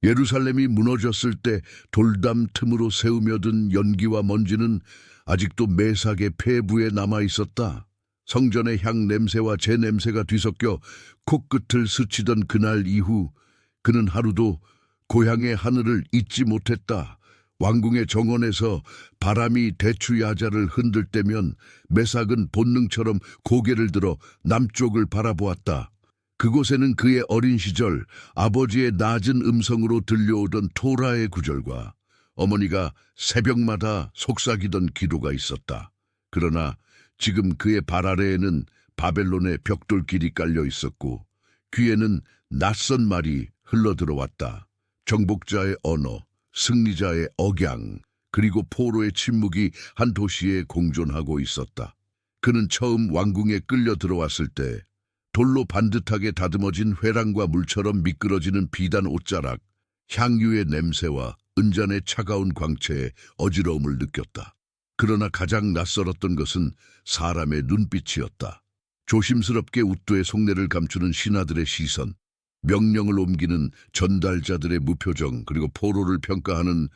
예루살렘이 무너졌을 때 돌담 틈으로 새우며든 연기와 먼지는 아직도 메삭의 폐부에 남아 있었다. 성전의 향 냄새와 제 냄새가 뒤섞여 코끝을 스치던 그날 이후 그는 하루도 고향의 하늘을 잊지 못했다. 왕궁의 정원에서 바람이 대추야자를 흔들 때면 메삭은 본능처럼 고개를 들어 남쪽을 바라보았다. 그곳에는 그의 어린 시절 아버지의 낮은 음성으로 들려오던 토라의 구절과 어머니가 새벽마다 속삭이던 기도가 있었다. 그러나 지금 그의 발 아래에는 바벨론의 벽돌길이 깔려 있었고 귀에는 낯선 말이 흘러들어왔다. 정복자의 언어, 승리자의 억양, 그리고 포로의 침묵이 한 도시에 공존하고 있었다. 그는 처음 왕궁에 끌려 들어왔을 때 돌로 반듯하게 다듬어진 회랑과 물처럼 미끄러지는 비단 옷자락, 향유의 냄새와 은잔의 차가운 광채에 어지러움을 느꼈다. 그러나 가장 낯설었던 것은 사람의 눈빛이었다. 조심스럽게 웃도의 속내를 감추는 신하들의 시선, 명령을 옮기는 전달자들의 무표정, 그리고 포로를 평가하는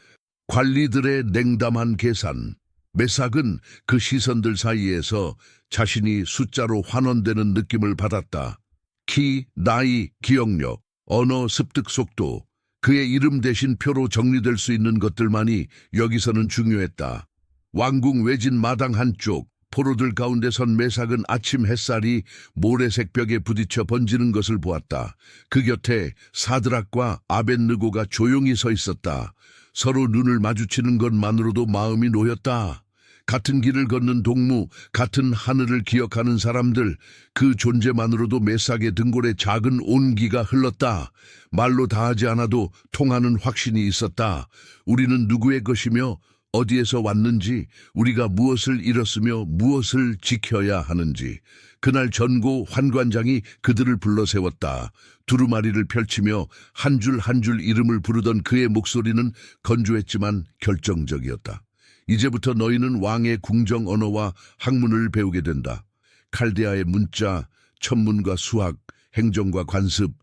관리들의 냉담한 계산. 메삭은 그 시선들 사이에서 자신이 숫자로 환원되는 느낌을 받았다. 키, 나이, 기억력, 언어 습득 속도, 그의 이름 대신 표로 정리될 수 있는 것들만이 여기서는 중요했다. 왕궁 외진 마당 한쪽, 포로들 가운데 선 메삭은 아침 햇살이 모래색 벽에 부딪혀 번지는 것을 보았다. 그 곁에 사드락과 아벳느고가 조용히 서 있었다. 서로 눈을 마주치는 것만으로도 마음이 놓였다. 같은 길을 걷는 동무, 같은 하늘을 기억하는 사람들, 그 존재만으로도 메삭의 등골에 작은 온기가 흘렀다. 말로 다하지 않아도 통하는 확신이 있었다. 우리는 누구의 것이며 어디에서 왔는지, 우리가 무엇을 잃었으며 무엇을 지켜야 하는지. 그날 전고 환관장이 그들을 불러 세웠다. 두루마리를 펼치며 한 줄 한 줄 이름을 부르던 그의 목소리는 건조했지만 결정적이었다. 이제부터 너희는 왕의 궁정 언어와 학문을 배우게 된다. 칼데아의 문자, 천문과 수학, 행정과 관습,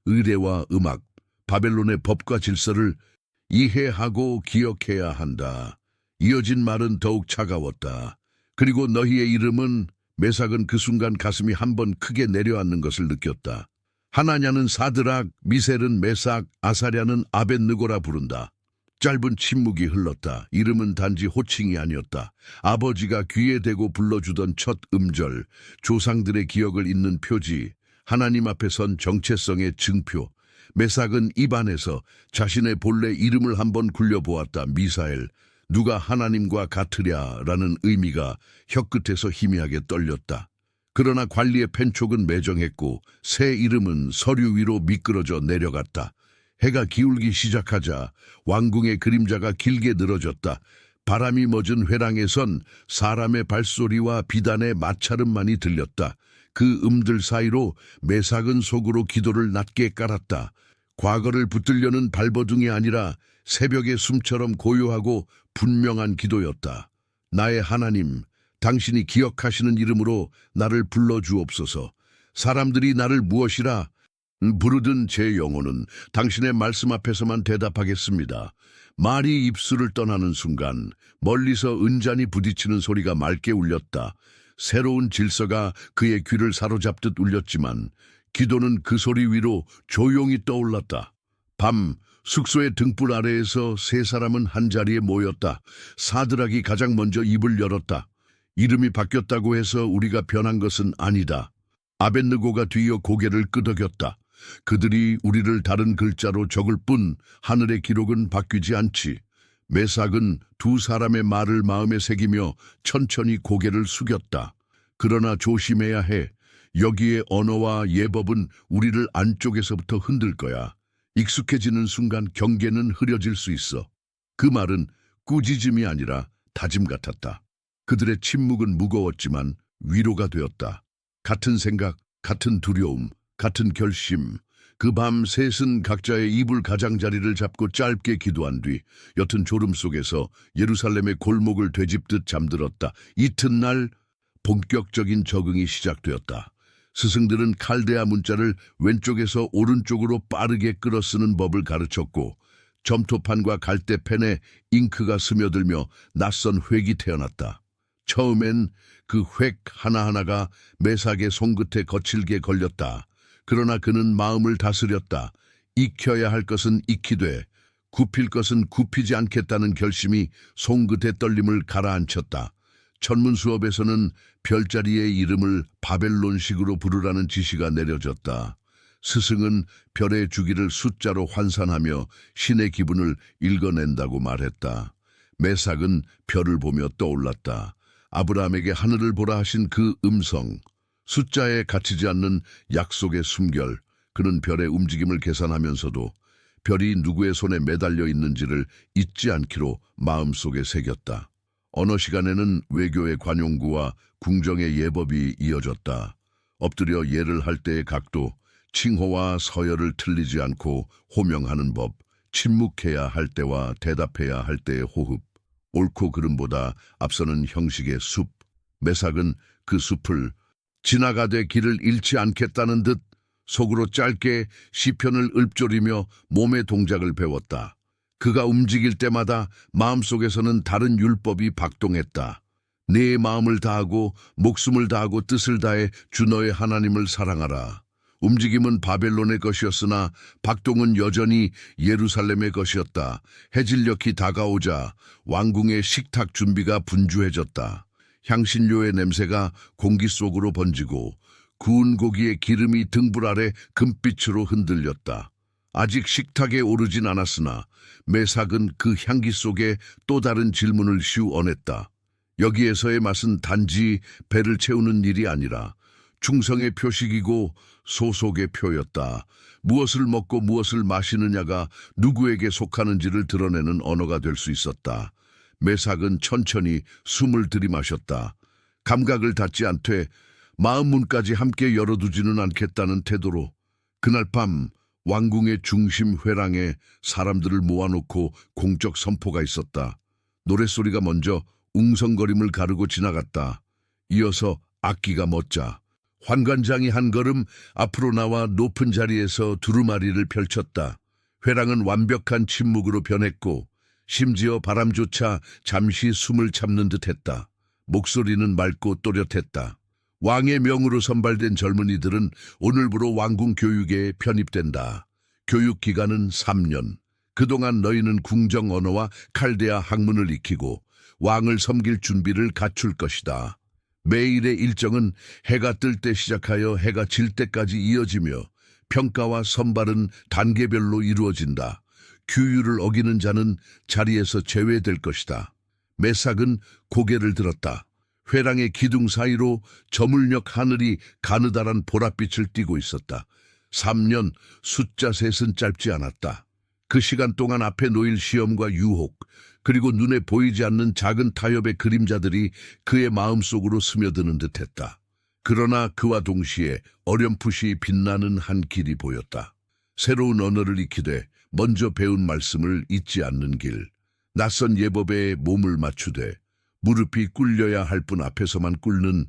의례와 음악, 바벨론의 법과 질서를 이해하고 기억해야 한다. 이어진 말은 더욱 차가웠다. 그리고 너희의 이름은, 메삭은 그 순간 가슴이 한번 크게 내려앉는 것을 느꼈다. 하나냐는 사드락, 미셀은 메삭, 아사랴는 아벳느고라 부른다. 짧은 침묵이 흘렀다. 이름은 단지 호칭이 아니었다. 아버지가 귀에 대고 불러주던 첫 음절, 조상들의 기억을 잇는 표지, 하나님 앞에 선 정체성의 증표. 메삭은 입안에서 자신의 본래 이름을 한번 굴려보았다. 미사엘, 누가 하나님과 같으랴라는 의미가 혀끝에서 희미하게 떨렸다. 그러나 관리의 펜촉은 매정했고 새 이름은 서류 위로 미끄러져 내려갔다. 해가 기울기 시작하자 왕궁의 그림자가 길게 늘어졌다. 바람이 멎은 회랑에선 사람의 발소리와 비단의 마찰음만이 들렸다. 그 음들 사이로 메삭은 속으로 기도를 낮게 깔았다. 과거를 붙들려는 발버둥이 아니라 새벽의 숨처럼 고요하고 분명한 기도였다. 나의 하나님, 당신이 기억하시는 이름으로 나를 불러주옵소서. 사람들이 나를 무엇이라 부르든 제 영혼은 당신의 말씀 앞에서만 대답하겠습니다. 말이 입술을 떠나는 순간 멀리서 은잔이 부딪히는 소리가 맑게 울렸다. 새로운 질서가 그의 귀를 사로잡듯 울렸지만 기도는 그 소리 위로 조용히 떠올랐다. 밤, 숙소의 등불 아래에서 세 사람은 한자리에 모였다. 사드락이 가장 먼저 입을 열었다. 이름이 바뀌었다고 해서 우리가 변한 것은 아니다. 아벳느고가 뒤이어 고개를 끄덕였다. 그들이 우리를 다른 글자로 적을 뿐 하늘의 기록은 바뀌지 않지. 메삭은 두 사람의 말을 마음에 새기며 천천히 고개를 숙였다. 그러나 조심해야 해. 여기의 언어와 예법은 우리를 안쪽에서부터 흔들 거야. 익숙해지는 순간 경계는 흐려질 수 있어. 그 말은 꾸짖음이 아니라 다짐 같았다. 그들의 침묵은 무거웠지만 위로가 되었다. 같은 생각, 같은 두려움, 같은 결심. 그 밤 셋은 각자의 이불 가장자리를 잡고 짧게 기도한 뒤 옅은 졸음 속에서 예루살렘의 골목을 되짚듯 잠들었다. 이튿날 본격적인 적응이 시작되었다. 스승들은 칼데아 문자를 왼쪽에서 오른쪽으로 빠르게 끌어 쓰는 법을 가르쳤고 점토판과 갈대펜에 잉크가 스며들며 낯선 획이 태어났다. 처음엔 그 획 하나하나가 매삭의 손끝에 거칠게 걸렸다. 그러나 그는 마음을 다스렸다. 익혀야 할 것은 익히되 굽힐 것은 굽히지 않겠다는 결심이 손끝의 떨림을 가라앉혔다. 천문 수업에서는 별자리의 이름을 바벨론식으로 부르라는 지시가 내려졌다. 스승은 별의 주기를 숫자로 환산하며 신의 기분을 읽어낸다고 말했다. 메삭은 별을 보며 떠올랐다. 아브라함에게 하늘을 보라 하신 그 음성, 숫자에 갇히지 않는 약속의 숨결. 그는 별의 움직임을 계산하면서도 별이 누구의 손에 매달려 있는지를 잊지 않기로 마음속에 새겼다. 언어 시간에는 외교의 관용구와 궁정의 예법이 이어졌다. 엎드려 예를 할 때의 각도, 칭호와 서열을 틀리지 않고 호명하는 법, 침묵해야 할 때와 대답해야 할 때의 호흡, 옳고 그름보다 앞서는 형식의 숲. 메삭은 그 숲을 지나가되 길을 잃지 않겠다는 듯 속으로 짧게 시편을 읊조리며 몸의 동작을 배웠다. 그가 움직일 때마다 마음속에서는 다른 율법이 박동했다. 네 마음을 다하고 목숨을 다하고 뜻을 다해 주 너의 하나님을 사랑하라. 움직임은 바벨론의 것이었으나 박동은 여전히 예루살렘의 것이었다. 해질녘이 다가오자 왕궁의 식탁 준비가 분주해졌다. 향신료의 냄새가 공기 속으로 번지고 구운 고기의 기름이 등불 아래 금빛으로 흔들렸다. 아직 식탁에 오르진 않았으나 메삭은 그 향기 속에 또 다른 질문을 씌워냈다. 여기에서의 맛은 단지 배를 채우는 일이 아니라 충성의 표식이고 소속의 표였다. 무엇을 먹고 무엇을 마시느냐가 누구에게 속하는지를 드러내는 언어가 될 수 있었다. 메삭은 천천히 숨을 들이마셨다. 감각을 닫지 않되 마음 문까지 함께 열어두지는 않겠다는 태도로 그날 밤 왕궁의 중심 회랑에 사람들을 모아놓고 공적 선포가 있었다. 노랫소리가 먼저 웅성거림을 가르고 지나갔다. 이어서 악기가 멎자 환관장이 한 걸음 앞으로 나와 높은 자리에서 두루마리를 펼쳤다. 회랑은 완벽한 침묵으로 변했고 심지어 바람조차 잠시 숨을 참는 듯했다. 목소리는 맑고 또렷했다. 왕의 명으로 선발된 젊은이들은 오늘부로 왕궁 교육에 편입된다. 교육 기간은 3년. 그동안 너희는 궁정 언어와 칼데아 학문을 익히고 왕을 섬길 준비를 갖출 것이다. 매일의 일정은 해가 뜰 때 시작하여 해가 질 때까지 이어지며 평가와 선발은 단계별로 이루어진다. 규율을 어기는 자는 자리에서 제외될 것이다. 메삭은 고개를 들었다. 회랑의 기둥 사이로 저물녘 하늘이 가느다란 보랏빛을 띠고 있었다. 3년, 숫자 셋은 짧지 않았다. 그 시간 동안 앞에 놓일 시험과 유혹, 그리고 눈에 보이지 않는 작은 타협의 그림자들이 그의 마음속으로 스며드는 듯했다. 그러나 그와 동시에 어렴풋이 빛나는 한 길이 보였다. 새로운 언어를 익히되 먼저 배운 말씀을 잊지 않는 길. 낯선 예법에 몸을 맞추되 무릎이 꿇려야 할 분 앞에서만 꿇는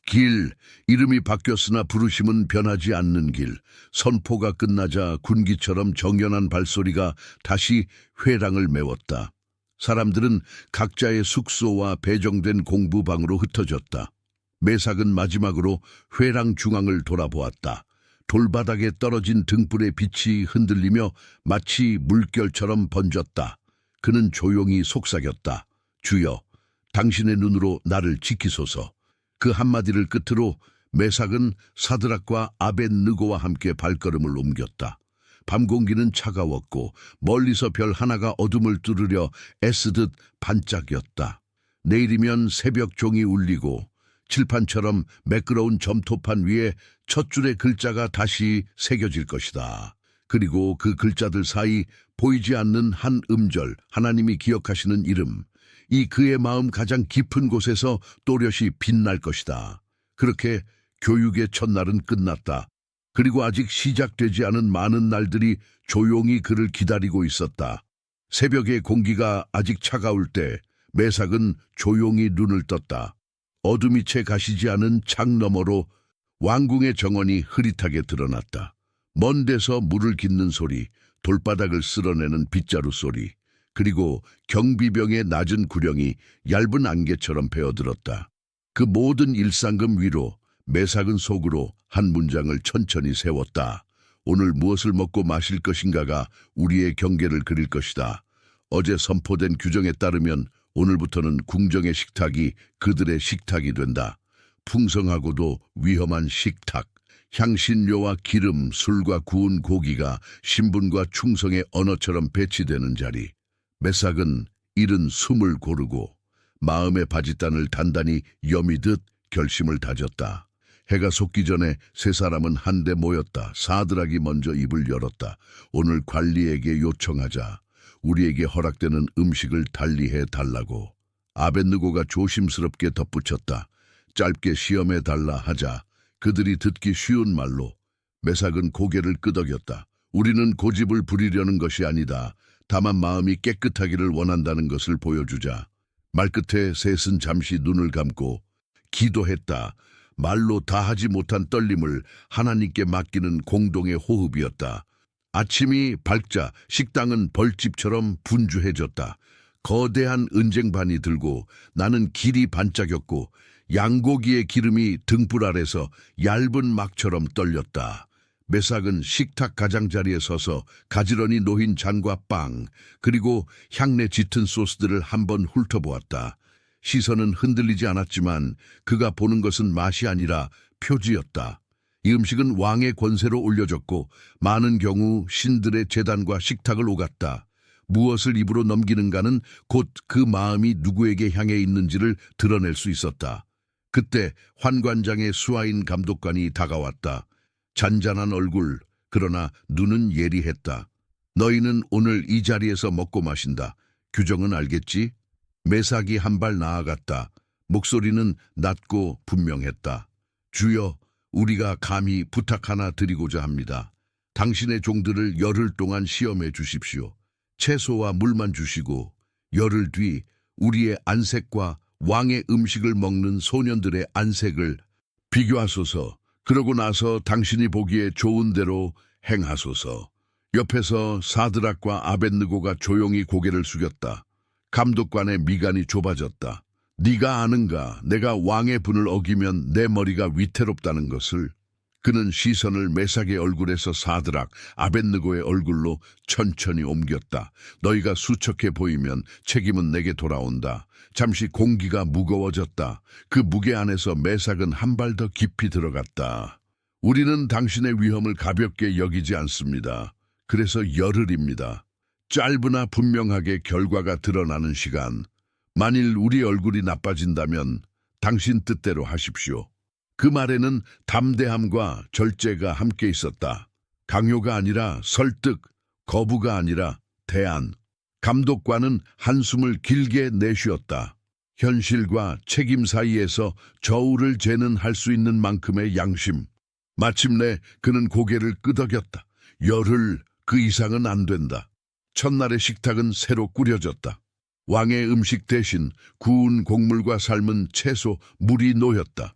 길. 이름이 바뀌었으나 부르심은 변하지 않는 길. 선포가 끝나자 군기처럼 정연한 발소리가 다시 회랑을 메웠다. 사람들은 각자의 숙소와 배정된 공부방으로 흩어졌다. 메삭은 마지막으로 회랑 중앙을 돌아보았다. 돌바닥에 떨어진 등불의 빛이 흔들리며 마치 물결처럼 번졌다. 그는 조용히 속삭였다. 주여, 당신의 눈으로 나를 지키소서. 그 한마디를 끝으로 메삭은 사드락과 아벳느고와 함께 발걸음을 옮겼다. 밤 공기는 차가웠고 멀리서 별 하나가 어둠을 뚫으려 애쓰듯 반짝였다. 내일이면 새벽 종이 울리고 칠판처럼 매끄러운 점토판 위에 첫 줄의 글자가 다시 새겨질 것이다. 그리고 그 글자들 사이 보이지 않는 한 음절, 하나님이 기억하시는 이름, 이 그의 마음 가장 깊은 곳에서 또렷이 빛날 것이다. 그렇게 교육의 첫날은 끝났다. 그리고 아직 시작되지 않은 많은 날들이 조용히 그를 기다리고 있었다. 새벽의 공기가 아직 차가울 때 메삭은 조용히 눈을 떴다. 어둠이 채 가시지 않은 창 너머로 왕궁의 정원이 흐릿하게 드러났다. 먼 데서 물을 깃는 소리, 돌바닥을 쓸어내는 빗자루 소리, 그리고 경비병의 낮은 구령이 얇은 안개처럼 베어들었다. 그 모든 일상금 위로 매삭은 속으로 한 문장을 천천히 세웠다. 오늘 무엇을 먹고 마실 것인가가 우리의 경계를 그릴 것이다. 어제 선포된 규정에 따르면 오늘부터는 궁정의 식탁이 그들의 식탁이 된다. 풍성하고도 위험한 식탁. 향신료와 기름, 술과 구운 고기가 신분과 충성의 언어처럼 배치되는 자리. 매삭은 이른 숨을 고르고 마음의 바짓단을 단단히 여미듯 결심을 다졌다. 해가 솟기 전에 세 사람은 한데 모였다. 사드락이 먼저 입을 열었다. 오늘 관리에게 요청하자. 우리에게 허락되는 음식을 달리해 달라고. 아벳느고가 조심스럽게 덧붙였다. 짧게 시험해 달라 하자. 그들이 듣기 쉬운 말로. 매삭은 고개를 끄덕였다. 우리는 고집을 부리려는 것이 아니다. 다만 마음이 깨끗하기를 원한다는 것을 보여주자. 말끝에 셋은 잠시 눈을 감고 기도했다. 말로 다하지 못한 떨림을 하나님께 맡기는 공동의 호흡이었다. 아침이 밝자 식당은 벌집처럼 분주해졌다. 거대한 은쟁반이 들고 나는 길이 반짝였고 양고기의 기름이 등불 아래서 얇은 막처럼 떨렸다. 매삭은 식탁 가장자리에 서서 가지런히 놓인 잔과 빵, 그리고 향내 짙은 소스들을 한번 훑어보았다. 시선은 흔들리지 않았지만 그가 보는 것은 맛이 아니라 표지였다. 이 음식은 왕의 권세로 올려졌고 많은 경우 신들의 제단과 식탁을 오갔다. 무엇을 입으로 넘기는가는 곧 그 마음이 누구에게 향해 있는지를 드러낼 수 있었다. 그때 환관장의 수하인 감독관이 다가왔다. 잔잔한 얼굴, 그러나 눈은 예리했다. 너희는 오늘 이 자리에서 먹고 마신다. 규정은 알겠지? 매삭이 한 발 나아갔다. 목소리는 낮고 분명했다. 주여, 우리가 감히 부탁 하나 드리고자 합니다. 당신의 종들을 열흘 동안 시험해 주십시오. 채소와 물만 주시고 열흘 뒤 우리의 안색과 왕의 음식을 먹는 소년들의 안색을 비교하소서. 그러고 나서 당신이 보기에 좋은 대로 행하소서. 옆에서 사드락과 아벳느고가 조용히 고개를 숙였다. 감독관의 미간이 좁아졌다. 네가 아는가? 내가 왕의 분을 어기면 내 머리가 위태롭다는 것을. 그는 시선을 매삭의 얼굴에서 사드락, 아벳느고의 얼굴로 천천히 옮겼다. 너희가 수척해 보이면 책임은 내게 돌아온다. 잠시 공기가 무거워졌다. 그 무게 안에서 매삭은 한 발 더 깊이 들어갔다. 우리는 당신의 위험을 가볍게 여기지 않습니다. 그래서 열흘입니다. 짧으나 분명하게 결과가 드러나는 시간. 만일 우리 얼굴이 나빠진다면 당신 뜻대로 하십시오. 그 말에는 담대함과 절제가 함께 있었다. 강요가 아니라 설득, 거부가 아니라 대안. 감독관은 한숨을 길게 내쉬었다. 현실과 책임 사이에서 저울을 재는 할 수 있는 만큼의 양심. 마침내 그는 고개를 끄덕였다. 열흘, 그 이상은 안 된다. 첫날의 식탁은 새로 꾸려졌다. 왕의 음식 대신 구운 곡물과 삶은 채소, 물이 놓였다.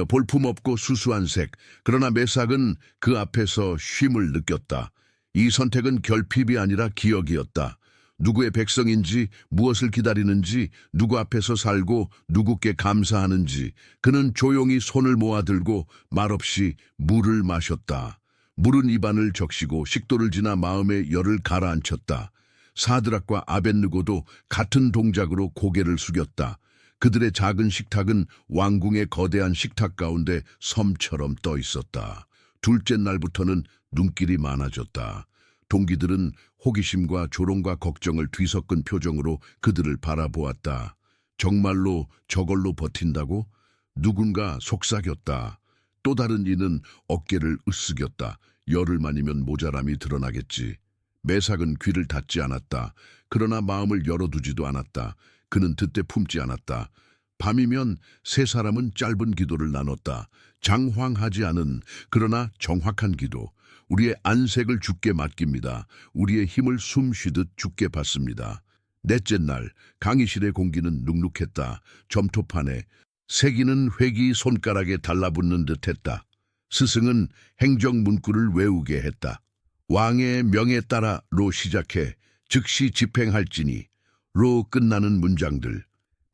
볼품없고 수수한 색, 그러나 매삭은 그 앞에서 쉼을 느꼈다. 이 선택은 결핍이 아니라 기억이었다. 누구의 백성인지, 무엇을 기다리는지, 누구 앞에서 살고 누구께 감사하는지. 그는 조용히 손을 모아들고 말없이 물을 마셨다. 물은 입안을 적시고 식도를 지나 마음의 열을 가라앉혔다. 사드락과 아벳느고도 같은 동작으로 고개를 숙였다. 그들의 작은 식탁은 왕궁의 거대한 식탁 가운데 섬처럼 떠 있었다. 둘째 날부터는 눈길이 많아졌다. 동기들은 호기심과 조롱과 걱정을 뒤섞은 표정으로 그들을 바라보았다. 정말로 저걸로 버틴다고? 누군가 속삭였다. 또 다른 이는 어깨를 으쓱였다. 열흘만이면 모자람이 드러나겠지. 매삭은 귀를 닫지 않았다. 그러나 마음을 열어두지도 않았다. 그는 듣대 품지 않았다. 밤이면 세 사람은 짧은 기도를 나눴다. 장황하지 않은 그러나 정확한 기도. 우리의 안색을 주께 맡깁니다. 우리의 힘을 숨쉬듯 주께 받습니다. 넷째 날 강의실의 공기는 눅눅했다. 점토판에 새기는 획이 손가락에 달라붙는 듯했다. 스승은 행정문구를 외우게 했다. 왕의 명에 따라로 시작해 즉시 집행할지니 로 끝나는 문장들.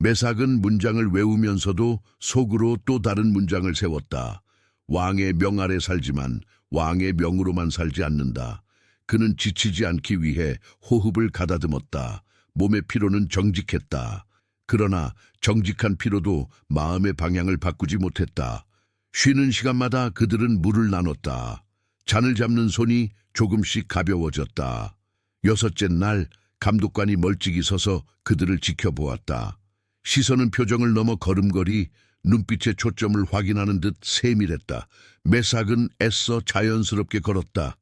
매삭은 문장을 외우면서도 속으로 또 다른 문장을 세웠다. 왕의 명 아래 살지만 왕의 명으로만 살지 않는다. 그는 지치지 않기 위해 호흡을 가다듬었다. 몸의 피로는 정직했다. 그러나 정직한 피로도 마음의 방향을 바꾸지 못했다. 쉬는 시간마다 그들은 물을 나눴다. 잔을 잡는 손이 조금씩 가벼워졌다. 여섯째 날 감독관이 멀찍이 서서 그들을 지켜보았다. 시선은 표정을 넘어 걸음걸이, 눈빛의 초점을 확인하는 듯 세밀했다. 매삭은 애써 자연스럽게 걸었다.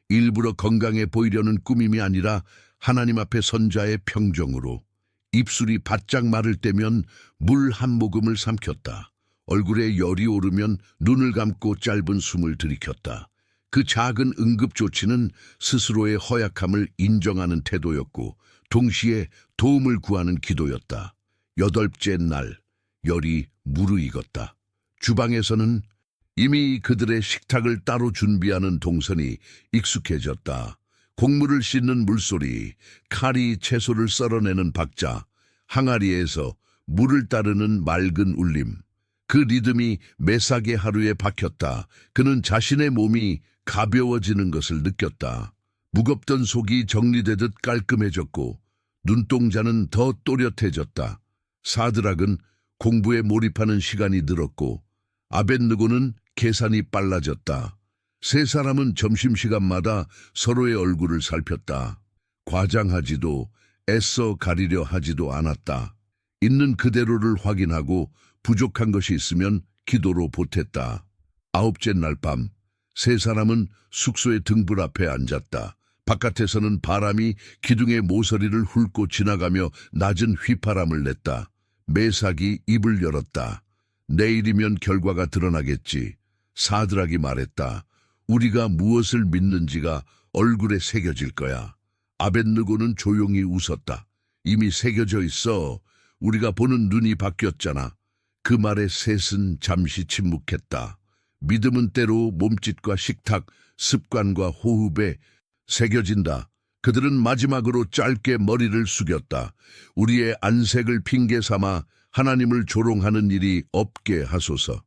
일부러 건강해 보이려는 꾸밈이 아니라 하나님 앞에 선자의 평정으로. 입술이 바짝 마를 때면 물 한 모금을 삼켰다. 얼굴에 열이 오르면 눈을 감고 짧은 숨을 들이켰다. 그 작은 응급조치는 스스로의 허약함을 인정하는 태도였고 동시에 도움을 구하는 기도였다. 여덟째 날, 열이 무르익었다. 주방에서는 이미 그들의 식탁을 따로 준비하는 동선이 익숙해졌다. 곡물을 씻는 물소리, 칼이 채소를 썰어내는 박자, 항아리에서 물을 따르는 맑은 울림. 그 리듬이 매삭의 하루에 박혔다. 그는 자신의 몸이 가벼워지는 것을 느꼈다. 무겁던 속이 정리되듯 깔끔해졌고 눈동자는 더 또렷해졌다. 사드락은 공부에 몰입하는 시간이 늘었고 아벳느고는 계산이 빨라졌다. 세 사람은 점심시간마다 서로의 얼굴을 살폈다. 과장하지도 애써 가리려 하지도 않았다. 있는 그대로를 확인하고 부족한 것이 있으면 기도로 보탰다. 아홉째 날 밤, 세 사람은 숙소의 등불 앞에 앉았다. 바깥에서는 바람이 기둥의 모서리를 훑고 지나가며 낮은 휘파람을 냈다. 매삭이 입을 열었다. 내일이면 결과가 드러나겠지. 사드락이 말했다. 우리가 무엇을 믿는지가 얼굴에 새겨질 거야. 아벳느고는 조용히 웃었다. 이미 새겨져 있어. 우리가 보는 눈이 바뀌었잖아. 그 말에 셋은 잠시 침묵했다. 믿음은 때로 몸짓과 식탁, 습관과 호흡에 새겨진다. 그들은 마지막으로 짧게 머리를 숙였다. 우리의 안색을 핑계 삼아 하나님을 조롱하는 일이 없게 하소서.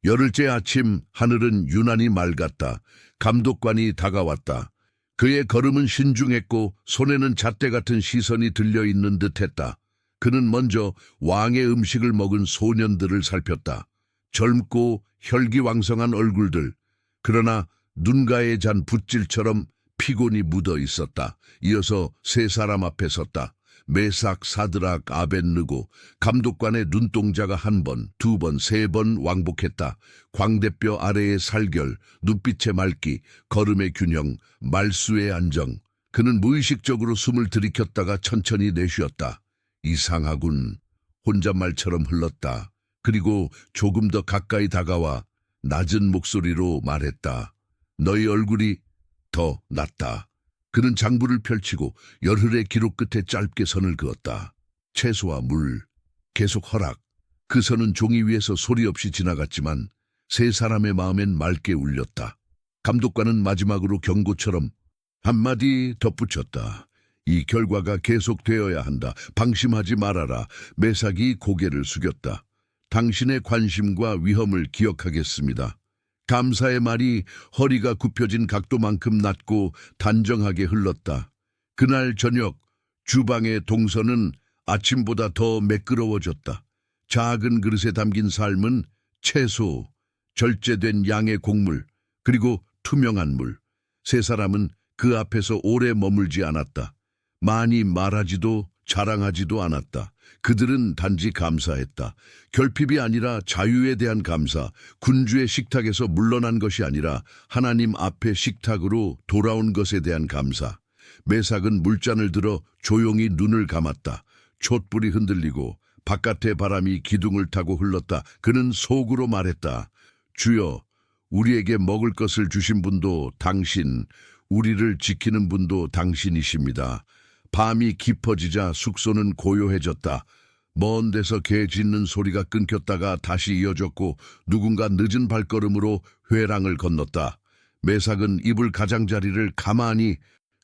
열흘째 아침 하늘은 유난히 맑았다. 감독관이 다가왔다. 그의 걸음은 신중했고 손에는 잣대 같은 시선이 들려있는 듯했다. 그는 먼저 왕의 음식을 먹은 소년들을 살폈다. 젊고 혈기왕성한 얼굴들. 그러나 눈가에 잔 붓질처럼 피곤이 묻어 있었다. 이어서 세 사람 앞에 섰다. 매삭, 사드락, 아벳느고. 감독관의 눈동자가 한 번, 두 번, 세 번 왕복했다. 광대뼈 아래의 살결, 눈빛의 맑기, 걸음의 균형, 말수의 안정. 그는 무의식적으로 숨을 들이켰다가 천천히 내쉬었다. 이상하군. 혼잣말처럼 흘렀다. 그리고 조금 더 가까이 다가와 낮은 목소리로 말했다. 너희 얼굴이 더 낫다. 그는 장부를 펼치고 열흘의 기록 끝에 짧게 선을 그었다. 채소와 물, 계속 허락. 그 선은 종이 위에서 소리 없이 지나갔지만 세 사람의 마음엔 맑게 울렸다. 감독관은 마지막으로 경고처럼 한마디 덧붙였다. 이 결과가 계속되어야 한다. 방심하지 말아라. 매삭이 고개를 숙였다. 당신의 관심과 위험을 기억하겠습니다. 감사의 말이 허리가 굽혀진 각도만큼 낮고 단정하게 흘렀다. 그날 저녁 주방의 동선은 아침보다 더 매끄러워졌다. 작은 그릇에 담긴 삶은 채소, 절제된 양의 곡물, 그리고 투명한 물. 세 사람은 그 앞에서 오래 머물지 않았다. 많이 말하지도 자랑하지도 않았다. 그들은 단지 감사했다. 결핍이 아니라 자유에 대한 감사, 군주의 식탁에서 물러난 것이 아니라 하나님 앞의 식탁으로 돌아온 것에 대한 감사. 매삭은 물잔을 들어 조용히 눈을 감았다. 촛불이 흔들리고 바깥의 바람이 기둥을 타고 흘렀다. 그는 속으로 말했다. 주여, 우리에게 먹을 것을 주신 분도 당신, 우리를 지키는 분도 당신이십니다. 밤이 깊어지자 숙소는 고요해졌다. 먼 데서 개 짖는 소리가 끊겼다가 다시 이어졌고 누군가 늦은 발걸음으로 회랑을 건넜다. 매삭은 이불 가장자리를 가만히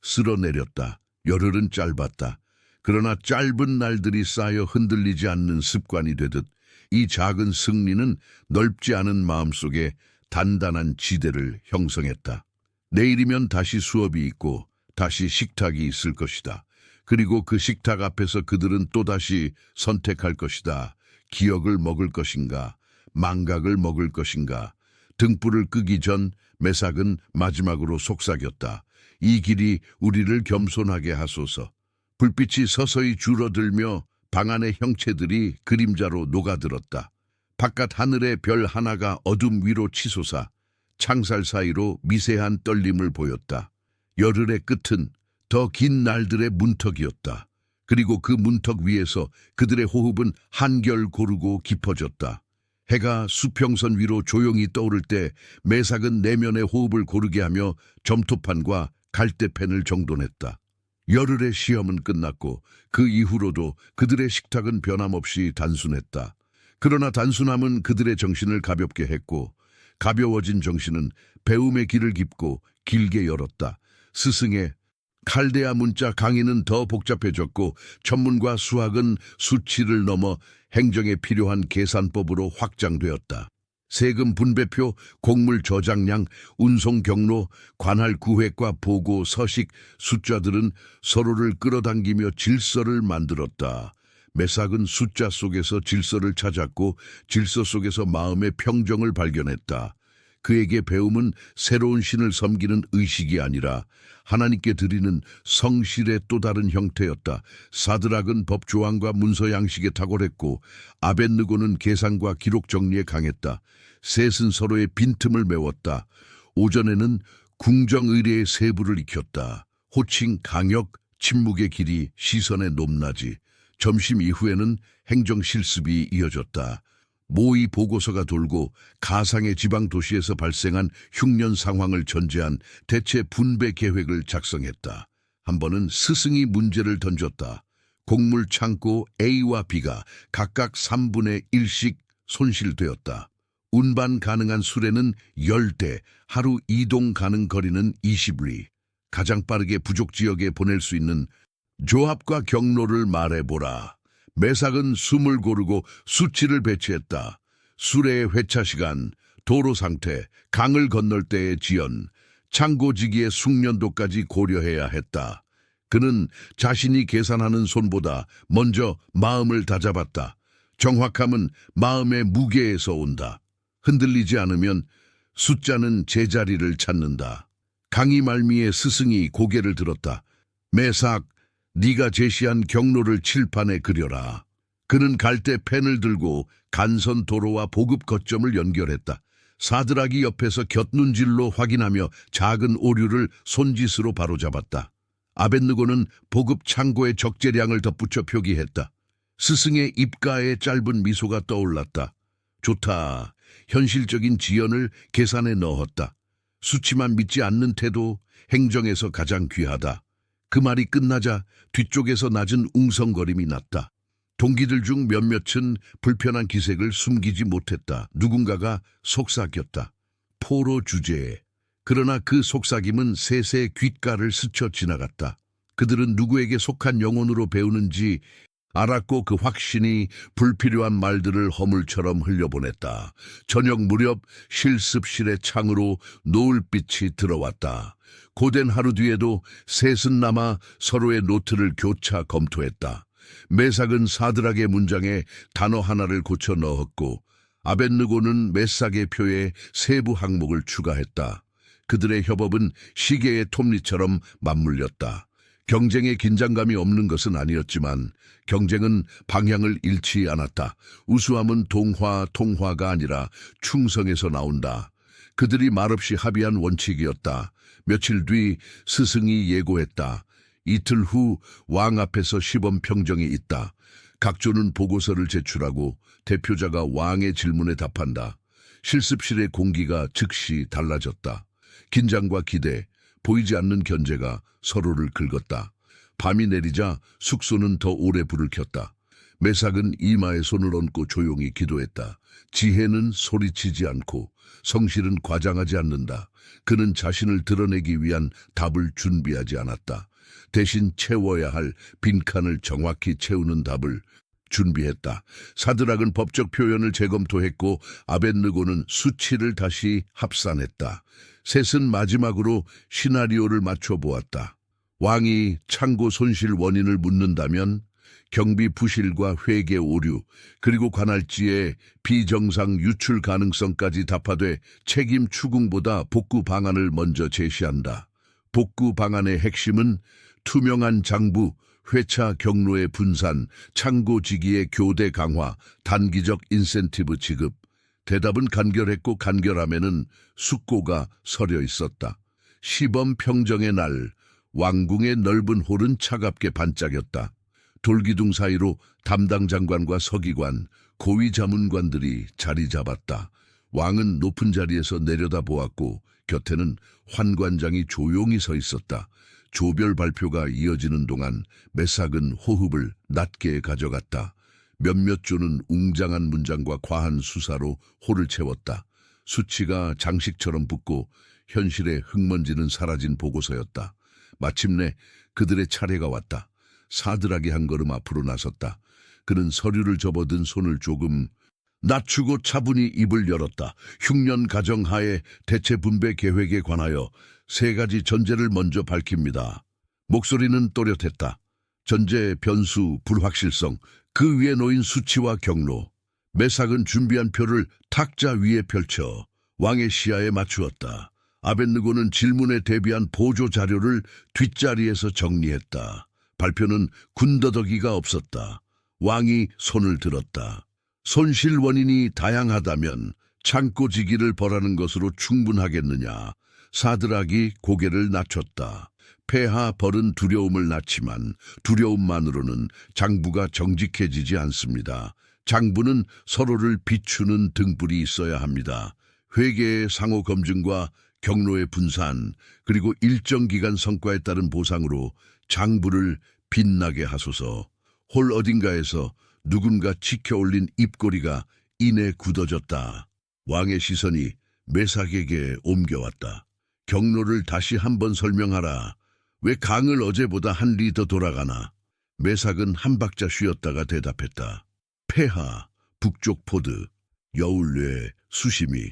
쓸어내렸다. 열흘은 짧았다. 그러나 짧은 날들이 쌓여 흔들리지 않는 습관이 되듯 이 작은 승리는 넓지 않은 마음속에 단단한 지대를 형성했다. 내일이면 다시 수업이 있고 다시 식탁이 있을 것이다. 그리고 그 식탁 앞에서 그들은 또다시 선택할 것이다. 기억을 먹을 것인가, 망각을 먹을 것인가. 등불을 끄기 전 매삭은 마지막으로 속삭였다. 이 길이 우리를 겸손하게 하소서. 불빛이 서서히 줄어들며 방 안의 형체들이 그림자로 녹아들었다. 바깥 하늘의 별 하나가 어둠 위로 치솟아 창살 사이로 미세한 떨림을 보였다. 열흘의 끝은 더 긴 날들의 문턱이었다. 그리고 그 문턱 위에서 그들의 호흡은 한결 고르고 깊어졌다. 해가 수평선 위로 조용히 떠오를 때 매삭은 내면의 호흡을 고르게 하며 점토판과 갈대펜을 정돈했다. 열흘의 시험은 끝났고 그 이후로도 그들의 식탁은 변함없이 단순했다. 그러나 단순함은 그들의 정신을 가볍게 했고 가벼워진 정신은 배움의 길을 깊고 길게 열었다. 스승의 칼데아 문자 강의는 더 복잡해졌고 천문과 수학은 수치를 넘어 행정에 필요한 계산법으로 확장되었다. 세금 분배표, 곡물 저장량, 운송 경로, 관할 구획과 보고 서식, 숫자들은 서로를 끌어당기며 질서를 만들었다. 매삭은 숫자 속에서 질서를 찾았고 질서 속에서 마음의 평정을 발견했다. 그에게 배움은 새로운 신을 섬기는 의식이 아니라 하나님께 드리는 성실의 또 다른 형태였다. 사드락은 법 조항과 문서 양식에 탁월했고 아벳느고는 계산과 기록 정리에 강했다. 셋은 서로의 빈틈을 메웠다. 오전에는 궁정의례의 세부를 익혔다. 호칭, 강역, 침묵의 길이, 시선의 높낮이. 점심 이후에는 행정 실습이 이어졌다. 모의 보고서가 돌고 가상의 지방 도시에서 발생한 흉년 상황을 전제한 대체 분배 계획을 작성했다. 한 번은 스승이 문제를 던졌다. 곡물 창고 A와 B가 각각 3분의 1씩 손실되었다. 운반 가능한 수레는 10대, 하루 이동 가능 거리는 20리. 가장 빠르게 부족 지역에 보낼 수 있는 조합과 경로를 말해보라. 매삭은 숨을 고르고 수치를 배치했다. 수레의 회차 시간, 도로 상태, 강을 건널 때의 지연, 창고지기의 숙련도까지 고려해야 했다. 그는 자신이 계산하는 손보다 먼저 마음을 다잡았다. 정확함은 마음의 무게에서 온다. 흔들리지 않으면 숫자는 제자리를 찾는다. 강의 말미에 스승이 고개를 들었다. 매삭, 네가 제시한 경로를 칠판에 그려라. 그는 갈대 펜을 들고 간선 도로와 보급 거점을 연결했다. 사드락이 옆에서 곁눈질로 확인하며 작은 오류를 손짓으로 바로잡았다. 아벳느고는 보급 창고의 적재량을 덧붙여 표기했다. 스승의 입가에 짧은 미소가 떠올랐다. 좋다. 현실적인 지연을 계산에 넣었다. 수치만 믿지 않는 태도, 행정에서 가장 귀하다. 그 말이 끝나자 뒤쪽에서 낮은 웅성거림이 났다. 동기들 중 몇몇은 불편한 기색을 숨기지 못했다. 누군가가 속삭였다. 포로 주제에. 그러나 그 속삭임은 셋의 귓가를 스쳐 지나갔다. 그들은 누구에게 속한 영혼으로 배우는지 알았고 그 확신이 불필요한 말들을 허물처럼 흘려보냈다. 저녁 무렵 실습실의 창으로 노을빛이 들어왔다. 고된 하루 뒤에도 셋은 남아 서로의 노트를 교차 검토했다. 매삭은 사드락의 문장에 단어 하나를 고쳐 넣었고 아벳느고는 매삭의 표에 세부 항목을 추가했다. 그들의 협업은 시계의 톱니처럼 맞물렸다. 경쟁에 긴장감이 없는 것은 아니었지만 경쟁은 방향을 잃지 않았다. 우수함은 통화가 아니라 충성에서 나온다. 그들이 말없이 합의한 원칙이었다. 며칠 뒤 스승이 예고했다. 이틀 후 왕 앞에서 시범 평정이 있다. 각조는 보고서를 제출하고 대표자가 왕의 질문에 답한다. 실습실의 공기가 즉시 달라졌다. 긴장과 기대, 보이지 않는 견제가 서로를 긁었다. 밤이 내리자 숙소는 더 오래 불을 켰다. 매삭은 이마에 손을 얹고 조용히 기도했다. 지혜는 소리치지 않고 성실은 과장하지 않는다. 그는 자신을 드러내기 위한 답을 준비하지 않았다. 대신 채워야 할 빈칸을 정확히 채우는 답을 준비했다. 사드락은 법적 표현을 재검토했고 아벳느고는 수치를 다시 합산했다. 셋은 마지막으로 시나리오를 맞춰보았다. 왕이 창고 손실 원인을 묻는다면 경비 부실과 회계 오류, 그리고 관할지의 비정상 유출 가능성까지 답하되 책임 추궁보다 복구 방안을 먼저 제시한다. 복구 방안의 핵심은 투명한 장부, 회차 경로의 분산, 창고 지기의 교대 강화, 단기적 인센티브 지급. 대답은 간결했고 간결함에는 숙고가 서려 있었다. 시범 평정의 날, 왕궁의 넓은 홀은 차갑게 반짝였다. 돌기둥 사이로 담당 장관과 서기관, 고위 자문관들이 자리 잡았다. 왕은 높은 자리에서 내려다보았고 곁에는 환관장이 조용히 서 있었다. 조별 발표가 이어지는 동안 매삭은 호흡을 낮게 가져갔다. 몇몇 조는 웅장한 문장과 과한 수사로 홀을 채웠다. 수치가 장식처럼 붙고 현실의 흙먼지는 사라진 보고서였다. 마침내 그들의 차례가 왔다. 사드락이 한 걸음 앞으로 나섰다. 그는 서류를 접어든 손을 조금 낮추고 차분히 입을 열었다. 흉년 가정하에 대체 분배 계획에 관하여 3가지 전제를 먼저 밝힙니다. 목소리는 또렷했다. 전제, 변수, 불확실성, 그 위에 놓인 수치와 경로. 매삭은 준비한 표를 탁자 위에 펼쳐 왕의 시야에 맞추었다. 아벳느고는 질문에 대비한 보조 자료를 뒷자리에서 정리했다. 발표는 군더더기가 없었다. 왕이 손을 들었다. 손실 원인이 다양하다면 창고지기를 벌하는 것으로 충분하겠느냐. 사드락이 고개를 낮췄다. 폐하 벌은 두려움을 낳지만 두려움만으로는 장부가 정직해지지 않습니다. 장부는 서로를 비추는 등불이 있어야 합니다. 회계의 상호 검증과 경로의 분산, 그리고 일정 기간 성과에 따른 보상으로 장부를 빛나게 하소서. 홀 어딘가에서 누군가 치켜올린 입꼬리가 이내 굳어졌다. 왕의 시선이 매삭에게 옮겨왔다. 경로를 다시 한번 설명하라. 왜 강을 어제보다 한 리 더 돌아가나? 매삭은 한 박자 쉬었다가 대답했다. 폐하, 북쪽 포드, 여울뇌, 수심이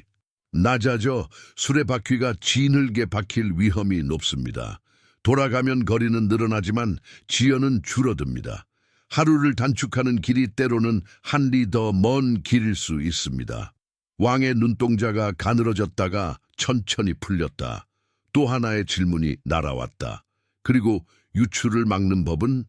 낮아져 수레바퀴가 지늘게 박힐 위험이 높습니다. 돌아가면 거리는 늘어나지만 지연은 줄어듭니다. 하루를 단축하는 길이 때로는 한 리 더 먼 길일 수 있습니다. 왕의 눈동자가 가늘어졌다가 천천히 풀렸다. 또 하나의 질문이 날아왔다. 그리고 유출을 막는 법은?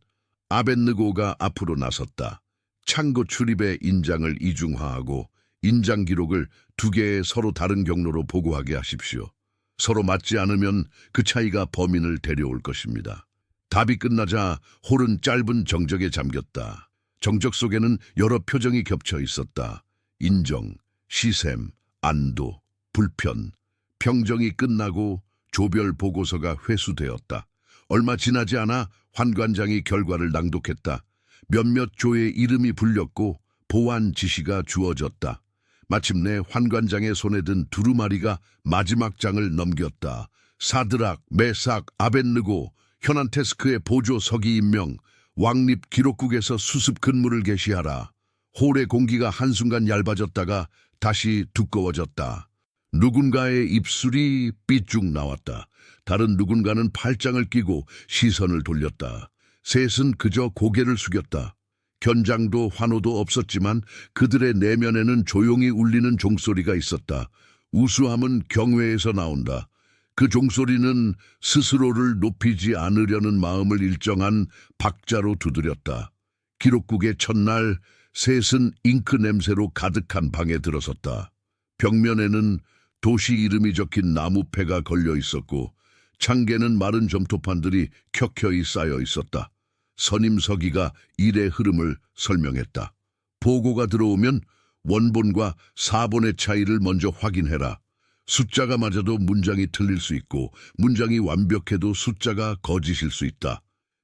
아벳느고가 앞으로 나섰다. 창고 출입의 인장을 이중화하고 인장 기록을 2개의 서로 다른 경로로 보고하게 하십시오. 서로 맞지 않으면 그 차이가 범인을 데려올 것입니다. 답이 끝나자 홀은 짧은 정적에 잠겼다. 정적 속에는 여러 표정이 겹쳐 있었다. 인정, 시샘, 안도, 불편. 평정이 끝나고 조별 보고서가 회수되었다. 얼마 지나지 않아 환관장이 결과를 낭독했다. 몇몇 조의 이름이 불렸고 보완 지시가 주어졌다. 마침내 환관장의 손에 든 두루마리가 마지막 장을 넘겼다. 사드락, 매삭, 아벳느고, 현안 태스크의 보조 서기 임명, 왕립 기록국에서 수습 근무를 개시하라. 홀의 공기가 한순간 얇아졌다가 다시 두꺼워졌다. 누군가의 입술이 삐쭉 나왔다. 다른 누군가는 팔짱을 끼고 시선을 돌렸다. 셋은 그저 고개를 숙였다. 견장도 환호도 없었지만 그들의 내면에는 조용히 울리는 종소리가 있었다. 우수함은 경외에서 나온다. 그 종소리는 스스로를 높이지 않으려는 마음을 일정한 박자로 두드렸다. 기록국의 첫날 셋은 잉크 냄새로 가득한 방에 들어섰다. 벽면에는 도시 이름이 적힌 나무패가 걸려 있었고 창계는 마른 점토판들이 켜켜이 쌓여 있었다. 선임 서기가 일의 흐름을 설명했다. 보고가 들어오면 원본과 사본의 차이를 먼저 확인해라. 숫자가 맞아도 문장이 틀릴 수 있고 문장이 완벽해도 숫자가 거짓일 수 있다.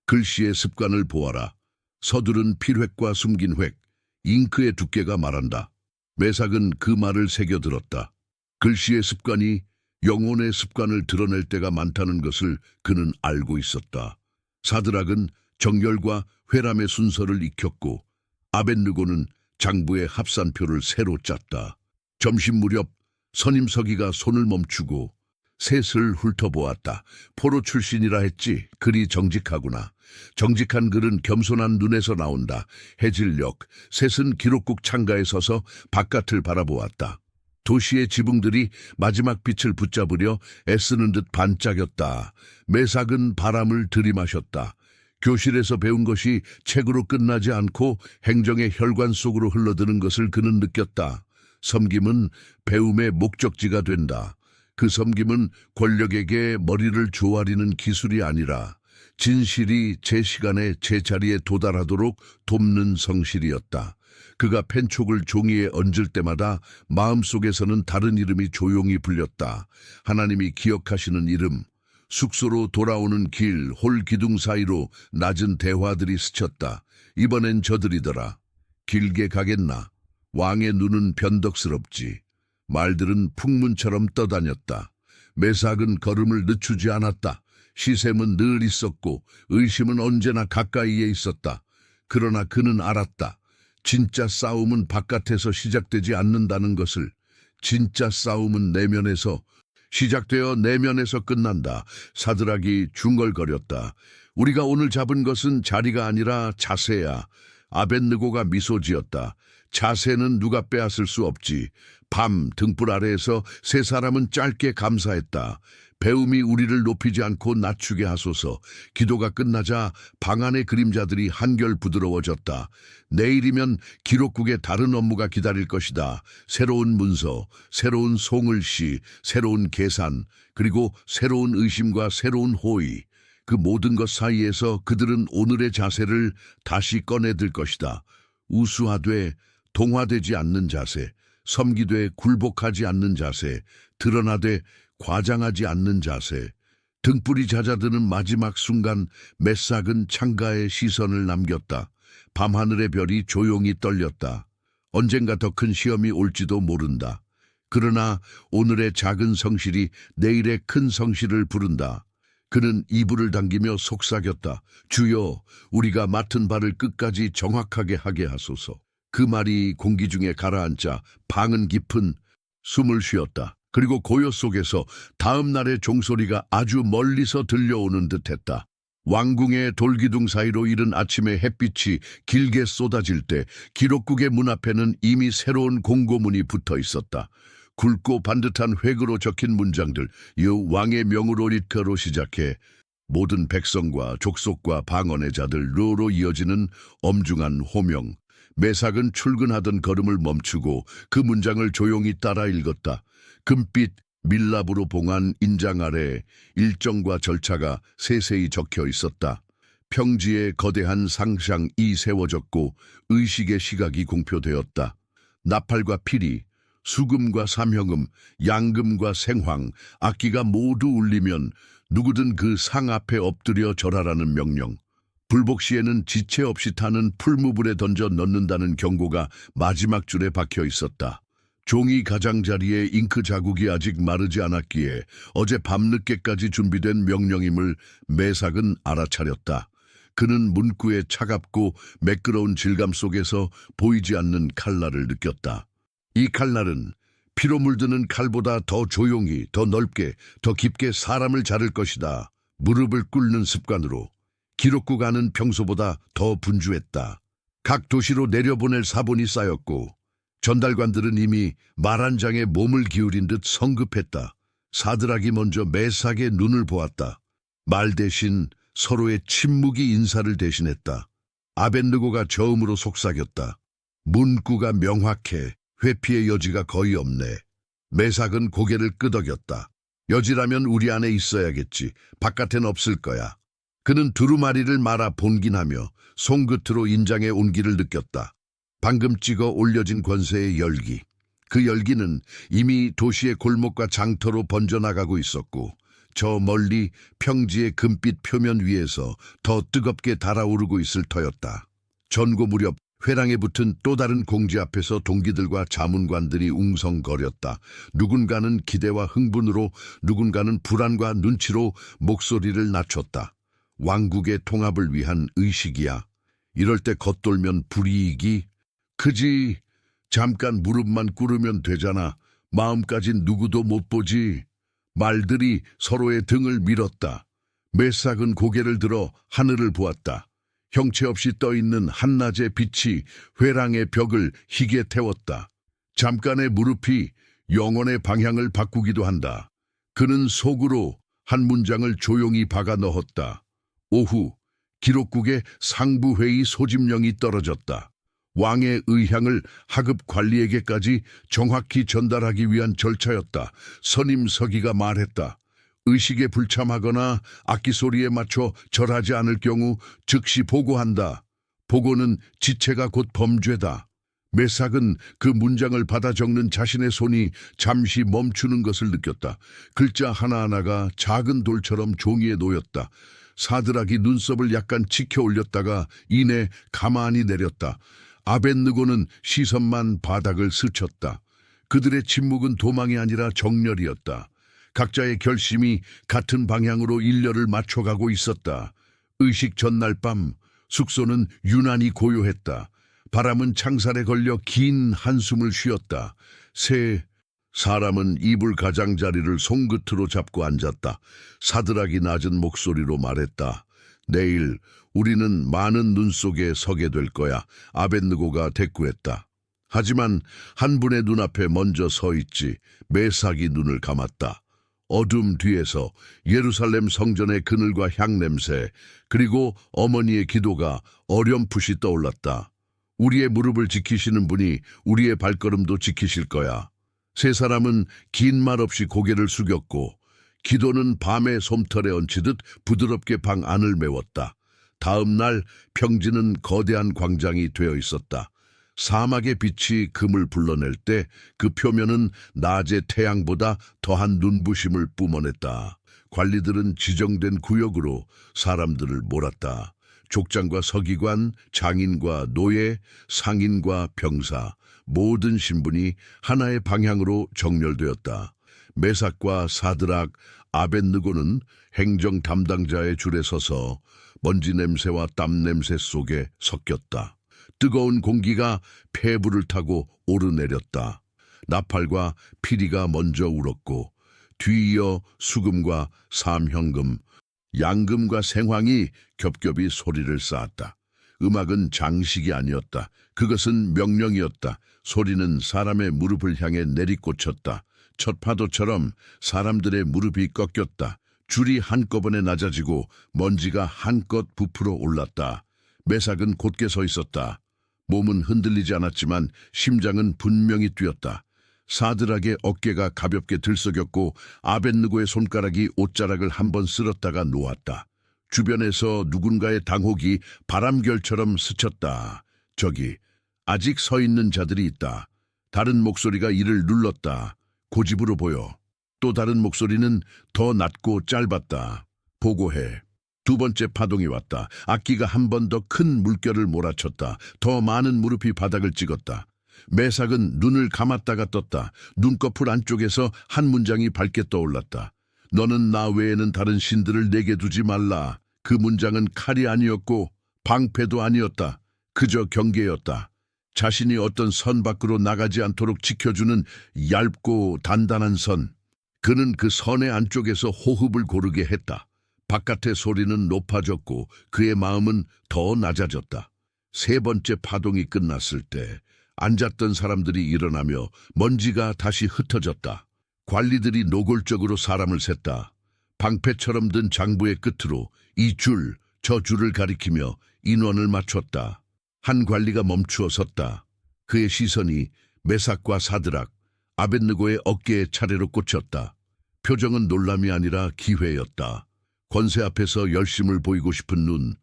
글씨의 습관을 보아라. 서두른 필획과 숨긴 획, 잉크의 두께가 말한다. 매삭은 그 말을 새겨들었다. 글씨의 습관이 영혼의 습관을 드러낼 때가 많다는 것을 그는 알고 있었다. 사드락은 정열과 회람의 순서를 익혔고 아벳느고는 장부의 합산표를 새로 짰다. 점심 무렵 선임서기가 손을 멈추고 셋을 훑어보았다. 포로 출신이라 했지. 글이 정직하구나. 정직한 글은 겸손한 눈에서 나온다. 해질녘 셋은 기록국 창가에 서서 바깥을 바라보았다. 도시의 지붕들이 마지막 빛을 붙잡으려 애쓰는 듯 반짝였다. 매삭은 바람을 들이마셨다. 교실에서 배운 것이 책으로 끝나지 않고 행정의 혈관 속으로 흘러드는 것을 그는 느꼈다. 섬김은 배움의 목적지가 된다. 그 섬김은 권력에게 머리를 조아리는 기술이 아니라 진실이 제 시간에 제 자리에 도달하도록 돕는 성실이었다. 그가 펜촉을 종이에 얹을 때마다 마음속에서는 다른 이름이 조용히 불렸다. 하나님이 기억하시는 이름. 숙소로 돌아오는 길, 홀 기둥 사이로 낮은 대화들이 스쳤다. 이번엔 저들이더라. 길게 가겠나? 왕의 눈은 변덕스럽지. 말들은 풍문처럼 떠다녔다. 매삭은 걸음을 늦추지 않았다. 시샘은 늘 있었고 의심은 언제나 가까이에 있었다. 그러나 그는 알았다. 진짜 싸움은 바깥에서 시작되지 않는다는 것을. 진짜 싸움은 내면에서 시작되어 내면에서 끝난다. 사드락이 중얼거렸다. 우리가 오늘 잡은 것은 자리가 아니라 자세야. 아벳느고가 미소 지었다. 자세는 누가 빼앗을 수 없지. 밤 등불 아래에서 세 사람은 짧게 감사했다. 배움이 우리를 높이지 않고 낮추게 하소서. 기도가 끝나자 방 안의 그림자들이 한결 부드러워졌다. 내일이면 기록국의 다른 업무가 기다릴 것이다. 새로운 문서, 새로운 송을시, 새로운 계산, 그리고 새로운 의심과 새로운 호의. 그 모든 것 사이에서 그들은 오늘의 자세를 다시 꺼내들 것이다. 우수하되 동화되지 않는 자세, 섬기되 굴복하지 않는 자세, 드러나되 과장하지 않는 자세. 등불이 잦아드는 마지막 순간 매삭은 창가에 시선을 남겼다. 밤하늘의 별이 조용히 떨렸다. 언젠가 더 큰 시험이 올지도 모른다. 그러나 오늘의 작은 성실이 내일의 큰 성실을 부른다. 그는 이불을 당기며 속삭였다. 주여, 우리가 맡은 바를 끝까지 정확하게 하게 하소서. 그 말이 공기 중에 가라앉자 방은 깊은 숨을 쉬었다. 그리고 고요 속에서 다음 날의 종소리가 아주 멀리서 들려오는 듯했다. 왕궁의 돌기둥 사이로 이른 아침의 햇빛이 길게 쏟아질 때 기록국의 문 앞에는 이미 새로운 공고문이 붙어 있었다. 굵고 반듯한 획으로 적힌 문장들, 이 왕의 명으로 리터로 시작해 모든 백성과 족속과 방언의 자들로 이어지는 엄중한 호명. 매삭은 출근하던 걸음을 멈추고 그 문장을 조용히 따라 읽었다. 금빛 밀랍으로 봉한 인장 아래 일정과 절차가 세세히 적혀 있었다. 평지에 거대한 상상이 세워졌고 의식의 시각이 공표되었다. 나팔과 피리, 수금과 삼형음, 양금과 생황, 악기가 모두 울리면 누구든 그 상 앞에 엎드려 절하라는 명령. 불복 시에는 지체 없이 타는 풀무불에 던져 넣는다는 경고가 마지막 줄에 박혀 있었다. 종이 가장자리에 잉크 자국이 아직 마르지 않았기에 어제 밤늦게까지 준비된 명령임을 매삭은 알아차렸다. 그는 문구의 차갑고 매끄러운 질감 속에서 보이지 않는 칼날을 느꼈다. 이 칼날은 피로 물드는 칼보다 더 조용히, 더 넓게, 더 깊게 사람을 자를 것이다. 무릎을 꿇는 습관으로. 기록국 안은 평소보다 더 분주했다. 각 도시로 내려보낼 사본이 쌓였고 전달관들은 이미 말 한 장에 몸을 기울인 듯 성급했다. 사드락이 먼저 매삭의 눈을 보았다. 말 대신 서로의 침묵이 인사를 대신했다. 아벳느고가 저음으로 속삭였다. 문구가 명확해. 회피의 여지가 거의 없네. 매삭은 고개를 끄덕였다. 여지라면 우리 안에 있어야겠지. 바깥엔 없을 거야. 그는 두루마리를 말아 본긴하며 손끝으로 인장의 온기를 느꼈다. 방금 찍어 올려진 권세의 열기. 그 열기는 이미 도시의 골목과 장터로 번져나가고 있었고 저 멀리 평지의 금빛 표면 위에서 더 뜨겁게 달아오르고 있을 터였다. 전고 무렵 회랑에 붙은 또 다른 공지 앞에서 동기들과 자문관들이 웅성거렸다. 누군가는 기대와 흥분으로, 누군가는 불안과 눈치로 목소리를 낮췄다. 왕국의 통합을 위한 의식이야. 이럴 때 겉돌면 불이익이 크지. 잠깐 무릎만 꿇으면 되잖아. 마음까진 누구도 못 보지. 말들이 서로의 등을 밀었다. 메삭은 고개를 들어 하늘을 보았다. 형체 없이 떠있는 한낮의 빛이 회랑의 벽을 희게 태웠다. 잠깐의 무릎이 영혼의 방향을 바꾸기도 한다. 그는 속으로 한 문장을 조용히 박아 넣었다. 오후 기록국의 상부회의 소집령이 떨어졌다. 왕의 의향을 하급 관리에게까지 정확히 전달하기 위한 절차였다. 선임 서기가 말했다. 의식에 불참하거나 악기 소리에 맞춰 절하지 않을 경우 즉시 보고한다. 보고는 지체가 곧 범죄다. 메삭은 그 문장을 받아 적는 자신의 손이 잠시 멈추는 것을 느꼈다. 글자 하나하나가 작은 돌처럼 종이에 놓였다. 사드락이 눈썹을 약간 치켜 올렸다가 이내 가만히 내렸다. 아벳느고는 시선만 바닥을 스쳤다. 그들의 침묵은 도망이 아니라 정렬이었다. 각자의 결심이 같은 방향으로 일렬을 맞춰가고 있었다. 의식 전날 밤 숙소는 유난히 고요했다. 바람은 창살에 걸려 긴 한숨을 쉬었다. 세 사람은 이불 가장자리를 손끝으로 잡고 앉았다. 사드락이 낮은 목소리로 말했다. 내일 우리는 많은 눈 속에 서게 될 거야. 아벳느고가 대꾸했다. 하지만 한 분의 눈앞에 먼저 서 있지. 메삭이 눈을 감았다. 어둠 뒤에서 예루살렘 성전의 그늘과 향냄새, 그리고 어머니의 기도가 어렴풋이 떠올랐다. 우리의 무릎을 지키시는 분이 우리의 발걸음도 지키실 거야. 세 사람은 긴 말 없이 고개를 숙였고 기도는 밤의 솜털에 얹히듯 부드럽게 방 안을 메웠다. 다음 날 평지는 거대한 광장이 되어 있었다. 사막의 빛이 금을 불러낼 때 그 표면은 낮의 태양보다 더한 눈부심을 뿜어냈다. 관리들은 지정된 구역으로 사람들을 몰았다. 족장과 서기관, 장인과 노예, 상인과 병사, 모든 신분이 하나의 방향으로 정렬되었다. 메삭과 사드락, 아벳느고는 행정 담당자의 줄에 서서 먼지 냄새와 땀 냄새 속에 섞였다. 뜨거운 공기가 폐부를 타고 오르내렸다. 나팔과 피리가 먼저 울었고 뒤이어 수금과 삼현금, 양금과 생황이 겹겹이 소리를 쌓았다. 음악은 장식이 아니었다. 그것은 명령이었다. 소리는 사람의 무릎을 향해 내리꽂혔다. 첫 파도처럼 사람들의 무릎이 꺾였다. 줄이 한꺼번에 낮아지고 먼지가 한껏 부풀어 올랐다. 메삭은 곧게 서 있었다. 몸은 흔들리지 않았지만 심장은 분명히 뛰었다. 사드락의 어깨가 가볍게 들썩였고 아벳느고의 손가락이 옷자락을 한번 쓸었다가 놓았다. 주변에서 누군가의 당혹이 바람결처럼 스쳤다. 저기 아직 서 있는 자들이 있다. 다른 목소리가 이를 눌렀다. 고집으로 보여. 또 다른 목소리는 더 낮고 짧았다. 보고해. 두 번째 파동이 왔다. 악기가 한 번 더 큰 물결을 몰아쳤다. 더 많은 무릎이 바닥을 찍었다. 메삭은 눈을 감았다가 떴다. 눈꺼풀 안쪽에서 한 문장이 밝게 떠올랐다. 너는 나 외에는 다른 신들을 내게 두지 말라. 그 문장은 칼이 아니었고 방패도 아니었다. 그저 경계였다. 자신이 어떤 선 밖으로 나가지 않도록 지켜주는 얇고 단단한 선. 그는 그 선의 안쪽에서 호흡을 고르게 했다. 바깥의 소리는 높아졌고 그의 마음은 더 낮아졌다. 세 번째 파동이 끝났을 때 앉았던 사람들이 일어나며 먼지가 다시 흩어졌다. 관리들이 노골적으로 사람을 셌다. 방패처럼 든 장부의 끝으로 이 줄, 저 줄을 가리키며 인원을 맞췄다. 한 관리가 멈추어 섰다. 그의 시선이 메삭과 사드락, 아벳느고의 어깨에 차례로 꽂혔다. 표정은 놀람이 아니라 기회였다. 권세 앞에서 열심을 보이고 싶은 눈.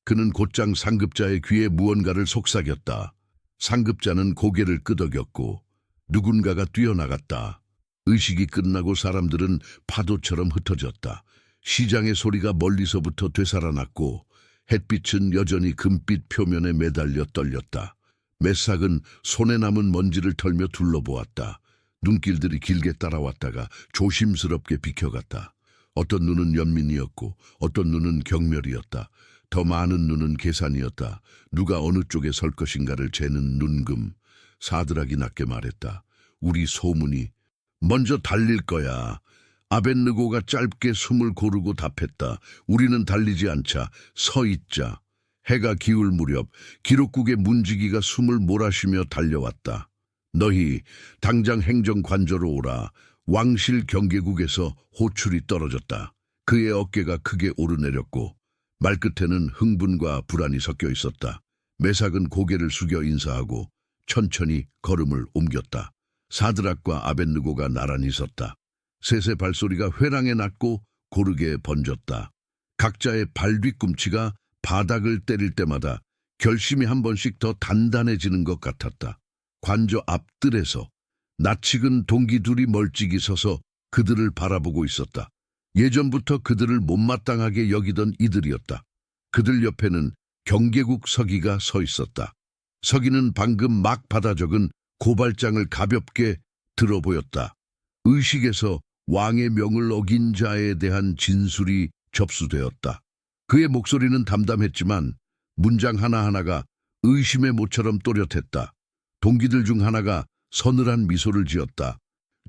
그는 곧장 상급자의 귀에 무언가를 속삭였다. 상급자는 고개를 끄덕였고 누군가가 뛰어나갔다. 의식이 끝나고 사람들은 파도처럼 흩어졌다. 시장의 소리가 멀리서부터 되살아났고 햇빛은 여전히 금빛 표면에 매달려 떨렸다. 메삭은 손에 남은 먼지를 털며 둘러보았다. 눈길들이 길게 따라왔다가 조심스럽게 비켜갔다. 어떤 눈은 연민이었고 어떤 눈은 경멸이었다. 더 많은 눈은 계산이었다. 누가 어느 쪽에 설 것인가를 재는 눈금. 사드락이 낮게 말했다. 우리 소문이 먼저 달릴 거야. 아벳느고가 짧게 숨을 고르고 답했다. 우리는 달리지 않자. 서 있자. 해가 기울 무렵 기록국의 문지기가 숨을 몰아쉬며 달려왔다. 너희 당장 행정관저로 오라. 왕실 경계국에서 호출이 떨어졌다. 그의 어깨가 크게 오르내렸고 말끝에는 흥분과 불안이 섞여 있었다. 메삭은 고개를 숙여 인사하고 천천히 걸음을 옮겼다. 사드락과 아벳느고가 나란히 섰다. 셋의 발소리가 회랑에 났고 고르게 번졌다. 각자의 발 뒤꿈치가 바닥을 때릴 때마다 결심이 한 번씩 더 단단해지는 것 같았다. 관저 앞뜰에서 낯익은 동기 둘이 멀찍이 서서 그들을 바라보고 있었다. 예전부터 그들을 못마땅하게 여기던 이들이었다. 그들 옆에는 경계국 서기가 서 있었다. 서기는 방금 막 받아 적은 고발장을 가볍게 들어 보였다. 의식에서 왕의 명을 어긴 자에 대한 진술이 접수되었다. 그의 목소리는 담담했지만 문장 하나하나가 의심의 모처럼 또렷했다. 동기들 중 하나가 서늘한 미소를 지었다.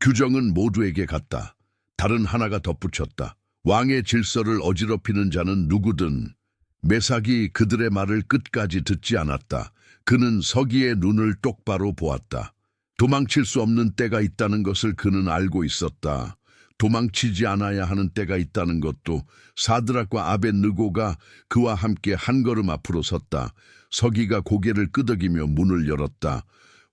규정은 모두에게 같다. 다른 하나가 덧붙였다. 왕의 질서를 어지럽히는 자는 누구든. 메삭이 그들의 말을 끝까지 듣지 않았다. 그는 서기의 눈을 똑바로 보았다. 도망칠 수 없는 때가 있다는 것을 그는 알고 있었다. 도망치지 않아야 하는 때가 있다는 것도. 사드락과 아벳느고가 그와 함께 한 걸음 앞으로 섰다. 서기가 고개를 끄덕이며 문을 열었다.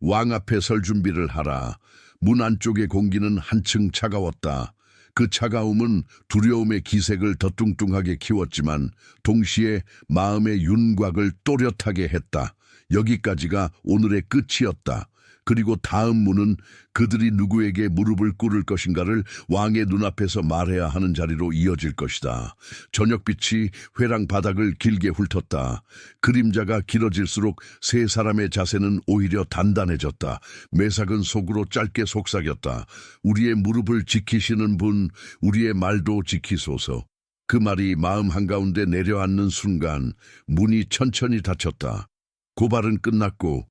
왕 앞에 설 준비를 하라. 문 안쪽의 공기는 한층 차가웠다. 그 차가움은 두려움의 기색을 더 뚱뚱하게 키웠지만 동시에 마음의 윤곽을 또렷하게 했다. 여기까지가 오늘의 끝이었다. 그리고 다음 문은 그들이 누구에게 무릎을 꿇을 것인가를 왕의 눈앞에서 말해야 하는 자리로 이어질 것이다. 저녁빛이 회랑 바닥을 길게 훑었다. 그림자가 길어질수록 세 사람의 자세는 오히려 단단해졌다. 메삭은 속으로 짧게 속삭였다. 우리의 무릎을 지키시는 분, 우리의 말도 지키소서. 그 말이 마음 한가운데 내려앉는 순간 문이 천천히 닫혔다. 고발은 끝났고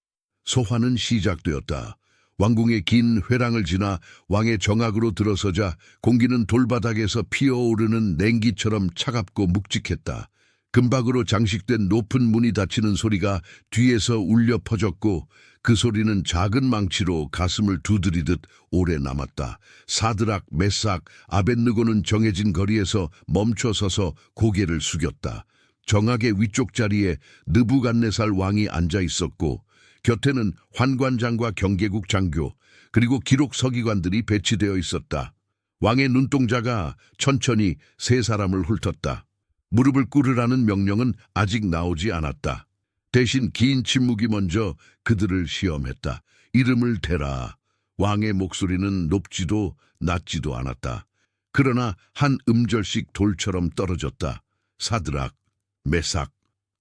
소환은 시작되었다. 왕궁의 긴 회랑을 지나 왕의 정악으로 들어서자 공기는 돌바닥에서 피어오르는 냉기처럼 차갑고 묵직했다. 금박으로 장식된 높은 문이 닫히는 소리가 뒤에서 울려 퍼졌고 그 소리는 작은 망치로 가슴을 두드리듯 오래 남았다. 사드락, 메삭, 아벳느고는 정해진 거리에서 멈춰 서서 고개를 숙였다. 정악의 위쪽 자리에 느부갓네살 왕이 앉아 있었고 곁에는 환관장과 경계국 장교 그리고 기록 서기관들이 배치되어 있었다. 왕의 눈동자가 천천히 세 사람을 훑었다. 무릎을 꿇으라는 명령은 아직 나오지 않았다. 대신 긴 침묵이 먼저 그들을 시험했다. 이름을 대라. 왕의 목소리는 높지도 낮지도 않았다. 그러나 한 음절씩 돌처럼 떨어졌다. 사드락, 메삭,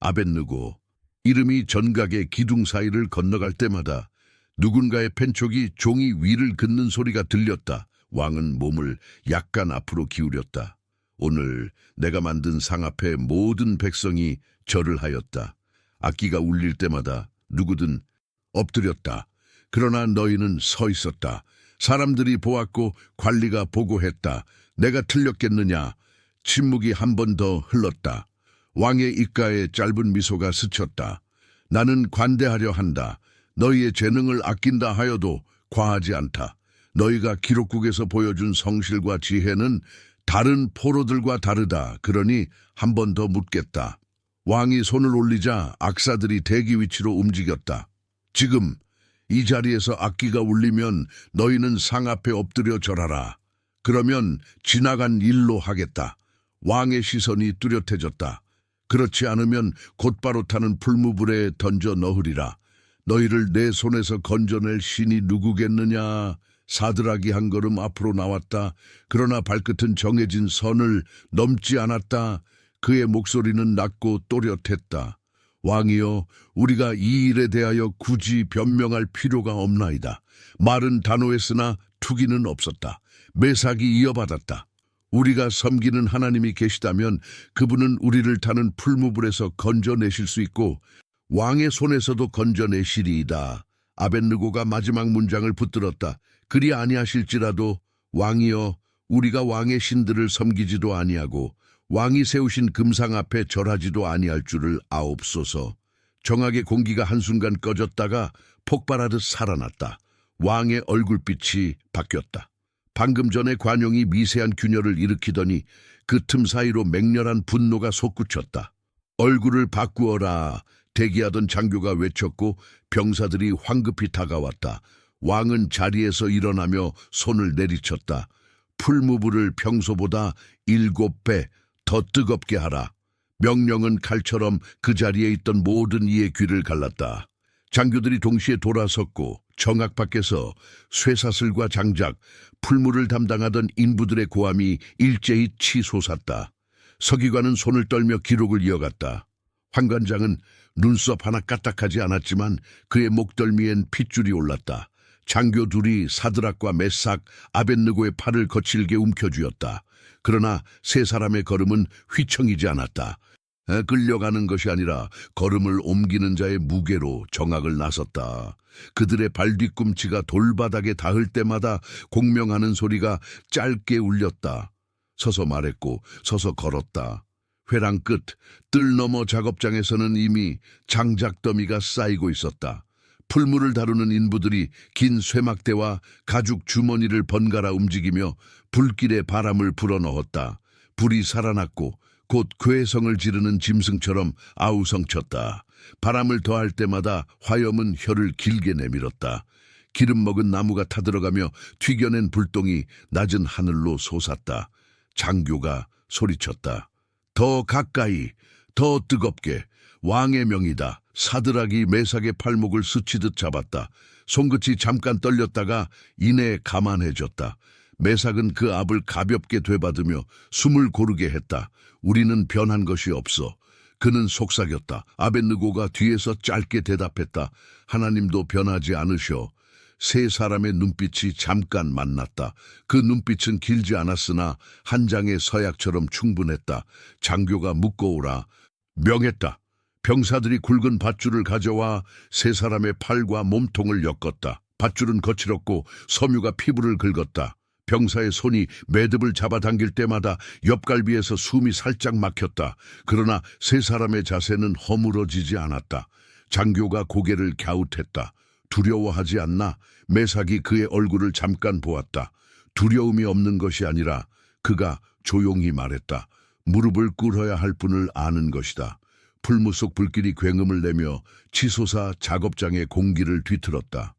아벳느고. 이름이 전각의 기둥 사이를 건너갈 때마다 누군가의 펜촉이 종이 위를 긋는 소리가 들렸다. 왕은 몸을 약간 앞으로 기울였다. 오늘 내가 만든 상 앞에 모든 백성이 절을 하였다. 악기가 울릴 때마다 누구든 엎드렸다. 그러나 너희는 서 있었다. 사람들이 보았고 관리가 보고했다. 내가 틀렸겠느냐? 침묵이 한 번 더 흘렀다. 왕의 입가에 짧은 미소가 스쳤다. 나는 관대하려 한다. 너희의 재능을 아낀다 하여도 과하지 않다. 너희가 기록국에서 보여준 성실과 지혜는 다른 포로들과 다르다. 그러니 한 번 더 묻겠다. 왕이 손을 올리자 악사들이 대기 위치로 움직였다. 지금 이 자리에서 악기가 울리면 너희는 상 앞에 엎드려 절하라. 그러면 지나간 일로 하겠다. 왕의 시선이 뚜렷해졌다. 그렇지 않으면 곧바로 타는 풀무불에 던져 넣으리라. 너희를 내 손에서 건져낼 신이 누구겠느냐? 사드락이 한 걸음 앞으로 나왔다. 그러나 발끝은 정해진 선을 넘지 않았다. 그의 목소리는 낮고 또렷했다. 왕이여, 우리가 이 일에 대하여 굳이 변명할 필요가 없나이다. 말은 단호했으나 투기는 없었다. 매삭이 이어받았다. 우리가 섬기는 하나님이 계시다면 그분은 우리를 타는 풀무불에서 건져내실 수 있고 왕의 손에서도 건져내시리이다. 아벳느고가 마지막 문장을 붙들었다. 그리 아니하실지라도 왕이여, 우리가 왕의 신들을 섬기지도 아니하고 왕이 세우신 금상 앞에 절하지도 아니할 줄을 아옵소서. 정악의 공기가 한순간 꺼졌다가 폭발하듯 살아났다. 왕의 얼굴빛이 바뀌었다. 방금 전에 관용이 미세한 균열을 일으키더니 그 틈 사이로 맹렬한 분노가 솟구쳤다. 얼굴을 바꾸어라. 대기하던 장교가 외쳤고 병사들이 황급히 다가왔다. 왕은 자리에서 일어나며 손을 내리쳤다. 풀무불을 평소보다 7배 더 뜨겁게 하라. 명령은 칼처럼 그 자리에 있던 모든 이의 귀를 갈랐다. 장교들이 동시에 돌아섰고 정악 밖에서 쇠사슬과 장작, 풀무를 담당하던 인부들의 고함이 일제히 치솟았다. 서기관은 손을 떨며 기록을 이어갔다. 환관장은 눈썹 하나 까딱하지 않았지만 그의 목덜미엔 핏줄이 올랐다. 장교 둘이 사드락과 메삭, 아벳느고의 팔을 거칠게 움켜쥐었다. 그러나 세 사람의 걸음은 휘청이지 않았다. 끌려가는 것이 아니라 걸음을 옮기는 자의 무게로 정악을 나섰다. 그들의 발 뒤꿈치가 돌바닥에 닿을 때마다 공명하는 소리가 짧게 울렸다. 서서 말했고 서서 걸었다. 회랑 끝, 뜰 너머 작업장에서는 이미 장작더미가 쌓이고 있었다. 풀무를 다루는 인부들이 긴 쇠막대와 가죽 주머니를 번갈아 움직이며 불길에 바람을 불어넣었다. 불이 살아났고 곧 괴성을 지르는 짐승처럼 아우성쳤다. 바람을 더할 때마다 화염은 혀를 길게 내밀었다. 기름 먹은 나무가 타들어가며 튀겨낸 불똥이 낮은 하늘로 솟았다. 장교가 소리쳤다. 더 가까이, 더 뜨겁게, 왕의 명이다. 사드락이 메삭의 팔목을 스치듯 잡았다. 손끝이 잠깐 떨렸다가 이내 가만해졌다. 메삭은 그 압을 가볍게 되받으며 숨을 고르게 했다. 우리는 변한 것이 없어. 그는 속삭였다. 아벳느고가 뒤에서 짧게 대답했다. 하나님도 변하지 않으셔. 세 사람의 눈빛이 잠깐 만났다. 그 눈빛은 길지 않았으나 한 장의 서약처럼 충분했다. 장교가 묶어오라. 명했다. 병사들이 굵은 밧줄을 가져와 세 사람의 팔과 몸통을 엮었다. 밧줄은 거칠었고 섬유가 피부를 긁었다. 병사의 손이 매듭을 잡아당길 때마다 옆갈비에서 숨이 살짝 막혔다. 그러나 세 사람의 자세는 허물어지지 않았다. 장교가 고개를 갸웃했다. 두려워하지 않나? 메삭이 그의 얼굴을 잠깐 보았다. 두려움이 없는 것이 아니라 그가 조용히 말했다. 무릎을 꿇어야 할 분을 아는 것이다. 풀무 속 불길이 굉음을 내며 치솟아 작업장의 공기를 뒤틀었다.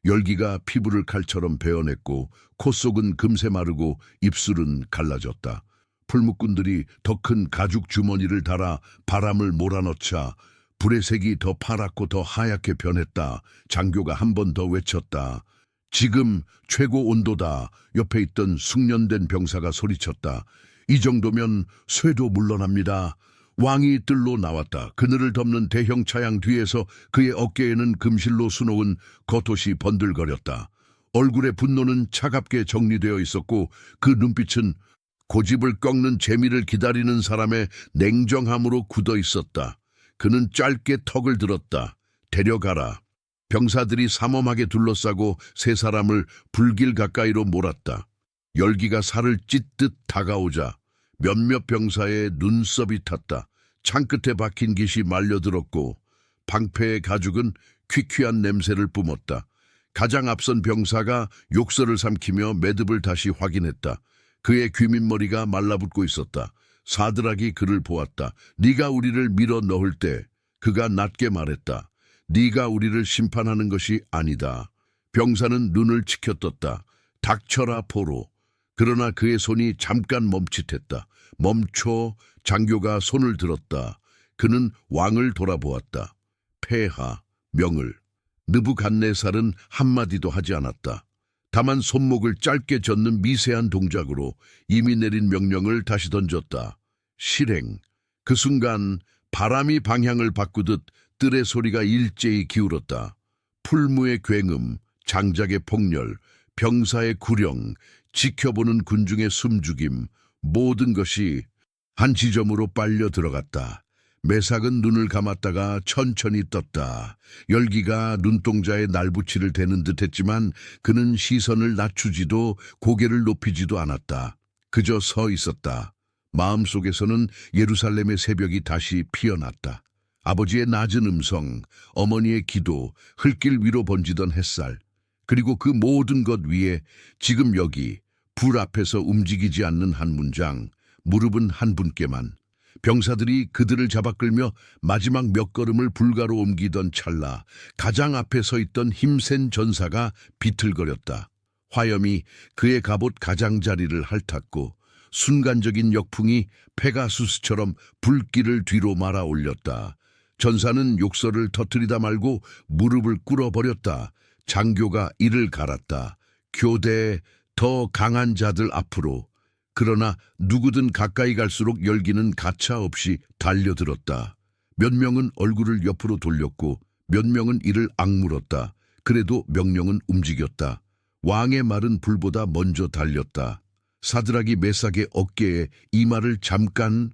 열기가 피부를 칼처럼 베어냈고 콧속은 금세 마르고 입술은 갈라졌다. 풀무꾼들이 더 큰 가죽 주머니를 달아 바람을 몰아넣자 불의 색이 더 파랗고 더 하얗게 변했다. 장교가 한 번 더 외쳤다. 지금 최고 온도다. 옆에 있던 숙련된 병사가 소리쳤다. 이 정도면 쇠도 물러납니다. 왕이 뜰로 나왔다. 그늘을 덮는 대형 차양 뒤에서 그의 어깨에는 금실로 수놓은 겉옷이 번들거렸다. 얼굴의 분노는 차갑게 정리되어 있었고 그 눈빛은 고집을 꺾는 재미를 기다리는 사람의 냉정함으로 굳어 있었다. 그는 짧게 턱을 들었다. 데려가라. 병사들이 삼엄하게 둘러싸고 세 사람을 불길 가까이로 몰았다. 열기가 살을 찢듯 다가오자 몇몇 병사의 눈썹이 탔다. 창끝에 박힌 깃이 말려들었고 방패의 가죽은 퀴퀴한 냄새를 뿜었다. 가장 앞선 병사가 욕설을 삼키며 매듭을 다시 확인했다. 그의 귀밑머리가 말라붙고 있었다. 사드락이 그를 보았다. 네가 우리를 밀어 넣을 때 그가 낮게 말했다. 네가 우리를 심판하는 것이 아니다. 병사는 눈을 치켜떴다. 닥쳐라 포로. 그러나 그의 손이 잠깐 멈칫했다. 멈춰. 장교가 손을 들었다. 그는 왕을 돌아보았다. 폐하, 명을. 느부갓네살은 한마디도 하지 않았다. 다만 손목을 짧게 젓는 미세한 동작으로 이미 내린 명령을 다시 던졌다. 실행. 그 순간 바람이 방향을 바꾸듯 뜰의 소리가 일제히 기울었다. 풀무의 굉음, 장작의 폭렬, 병사의 구령, 지켜보는 군중의 숨죽임, 모든 것이 한 지점으로 빨려 들어갔다. 매삭은 눈을 감았다가 천천히 떴다. 열기가 눈동자에 날붙이를 대는 듯했지만 그는 시선을 낮추지도 고개를 높이지도 않았다. 그저 서 있었다. 마음속에서는 예루살렘의 새벽이 다시 피어났다. 아버지의 낮은 음성, 어머니의 기도, 흘길 위로 번지던 햇살, 그리고 그 모든 것 위에 지금 여기 불 앞에서 움직이지 않는 한 문장, 무릎은 한 분께만. 병사들이 그들을 잡아 끌며 마지막 몇 걸음을 불가로 옮기던 찰나 가장 앞에 서 있던 힘센 전사가 비틀거렸다. 화염이 그의 갑옷 가장자리를 핥았고 순간적인 역풍이 페가수스처럼 불길을 뒤로 말아 올렸다. 전사는 욕설을 터뜨리다 말고 무릎을 꿇어버렸다. 장교가 이를 갈았다. 교대의 더 강한 자들 앞으로. 그러나 누구든 가까이 갈수록 열기는 가차없이 달려들었다. 몇 명은 얼굴을 옆으로 돌렸고 몇 명은 이를 악물었다. 그래도 명령은 움직였다. 왕의 말은 불보다 먼저 달렸다. 사드락이 메삭의 어깨에 이마를 잠깐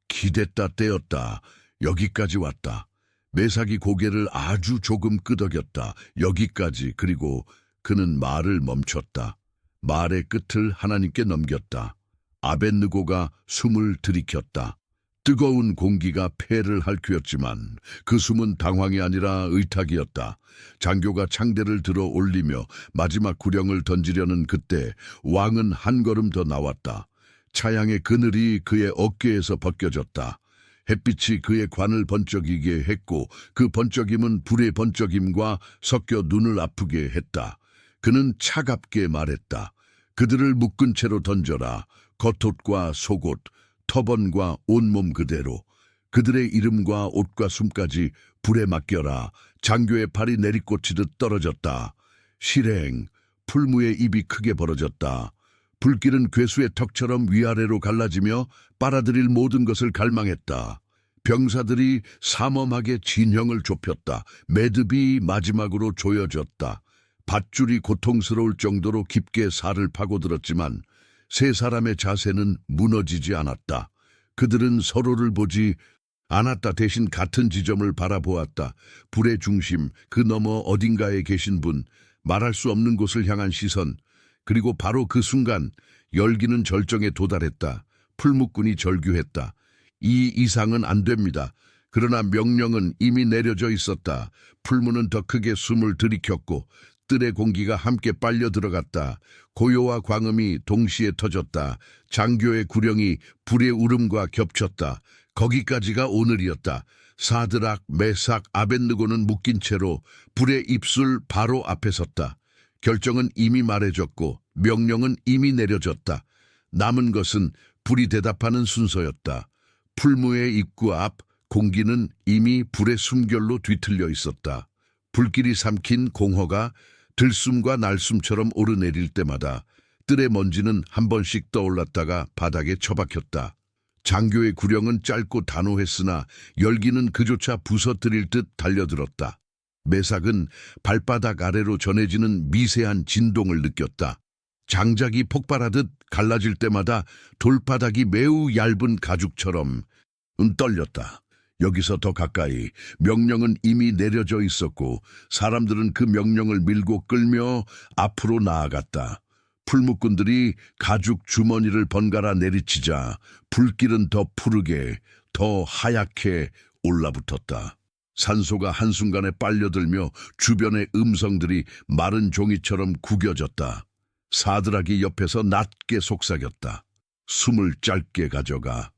기댔다 떼었다. 여기까지 왔다. 메삭이 고개를 아주 조금 끄덕였다. 여기까지. 그리고 그는 말을 멈췄다. 말의 끝을 하나님께 넘겼다. 아벳느고가 숨을 들이켰다. 뜨거운 공기가 폐를 핥혔지만 그 숨은 당황이 아니라 의탁이었다. 장교가 창대를 들어 올리며 마지막 구령을 던지려는 그때 왕은 한 걸음 더 나왔다. 차양의 그늘이 그의 어깨에서 벗겨졌다. 햇빛이 그의 관을 번쩍이게 했고 그 번쩍임은 불의 번쩍임과 섞여 눈을 아프게 했다. 그는 차갑게 말했다. 그들을 묶은 채로 던져라. 겉옷과 속옷, 터번과 온몸 그대로. 그들의 이름과 옷과 숨까지 불에 맡겨라. 장교의 팔이 내리꽂히듯 떨어졌다. 실행, 풀무의 입이 크게 벌어졌다. 불길은 괴수의 턱처럼 위아래로 갈라지며 빨아들일 모든 것을 갈망했다. 병사들이 삼엄하게 진형을 좁혔다. 매듭이 마지막으로 조여졌다. 밧줄이 고통스러울 정도로 깊게 살을 파고들었지만 세 사람의 자세는 무너지지 않았다. 그들은 서로를 보지 않았다. 대신 같은 지점을 바라보았다. 불의 중심, 그 너머 어딘가에 계신 분, 말할 수 없는 곳을 향한 시선. 그리고 바로 그 순간 열기는 절정에 도달했다. 풀무꾼이 절규했다. 이 이상은 안 됩니다. 그러나 명령은 이미 내려져 있었다. 풀무는 더 크게 숨을 들이켰고 뜰의 공기가 함께 빨려 들어갔다. 고요와 광음이 동시에 터졌다. 장교의 구령이 불의 울음과 겹쳤다. 거기까지가 오늘이었다. 사드락, 메삭, 아벳느고는 묶인 채로 불의 입술 바로 앞에 섰다. 결정은 이미 말해졌고 명령은 이미 내려졌다. 남은 것은 불이 대답하는 순서였다. 풀무의 입구 앞 공기는 이미 불의 숨결로 뒤틀려 있었다. 불길이 삼킨 공허가 들숨과 날숨처럼 오르내릴 때마다 뜰의 먼지는 한 번씩 떠올랐다가 바닥에 처박혔다. 장교의 구령은 짧고 단호했으나 열기는 그조차 부서뜨릴 듯 달려들었다. 메삭은 발바닥 아래로 전해지는 미세한 진동을 느꼈다. 장작이 폭발하듯 갈라질 때마다 돌바닥이 매우 얇은 가죽처럼 떨렸다. 여기서 더 가까이. 명령은 이미 내려져 있었고 사람들은 그 명령을 밀고 끌며 앞으로 나아갔다. 풀무꾼들이 가죽 주머니를 번갈아 내리치자 불길은 더 푸르게, 더 하얗게 올라붙었다. 산소가 한순간에 빨려들며 주변의 음성들이 마른 종이처럼 구겨졌다. 사드락이 옆에서 낮게 속삭였다. 숨을 짧게 가져가.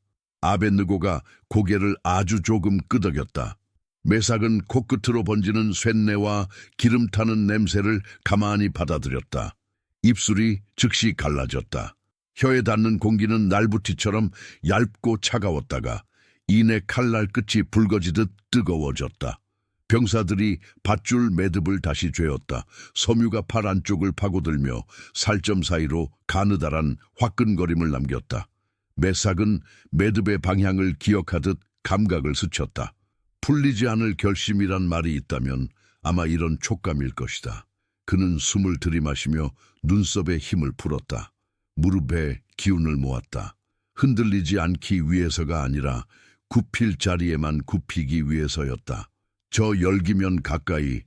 아벳느고가 고개를 아주 조금 끄덕였다. 메삭은 코끝으로 번지는 쇳내와 기름 타는 냄새를 가만히 받아들였다. 입술이 즉시 갈라졌다. 혀에 닿는 공기는 날부티처럼 얇고 차가웠다가 이내 칼날 끝이 붉어지듯 뜨거워졌다. 병사들이 밧줄 매듭을 다시 죄었다. 섬유가 팔 안쪽을 파고들며 살점 사이로 가느다란 화끈거림을 남겼다. 매삭은 매듭의 방향을 기억하듯 감각을 스쳤다. 풀리지 않을 결심이란 말이 있다면 아마 이런 촉감일 것이다. 그는 숨을 들이마시며 눈썹에 힘을 풀었다. 무릎에 기운을 모았다. 흔들리지 않기 위해서가 아니라 굽힐 자리에만 굽히기 위해서였다. 저 열기면 가까이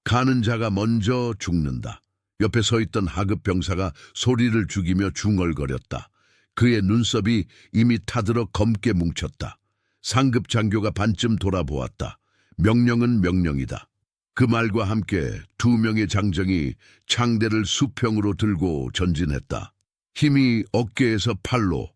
가는 자가 먼저 죽는다. 옆에 서 있던 하급 병사가 소리를 죽이며 중얼거렸다. 그의 눈썹이 이미 타들어 검게 뭉쳤다. 상급 장교가 반쯤 돌아보았다. 명령은 명령이다. 그 말과 함께 두 명의 장정이 창대를 수평으로 들고 전진했다. 힘이 어깨에서 팔로,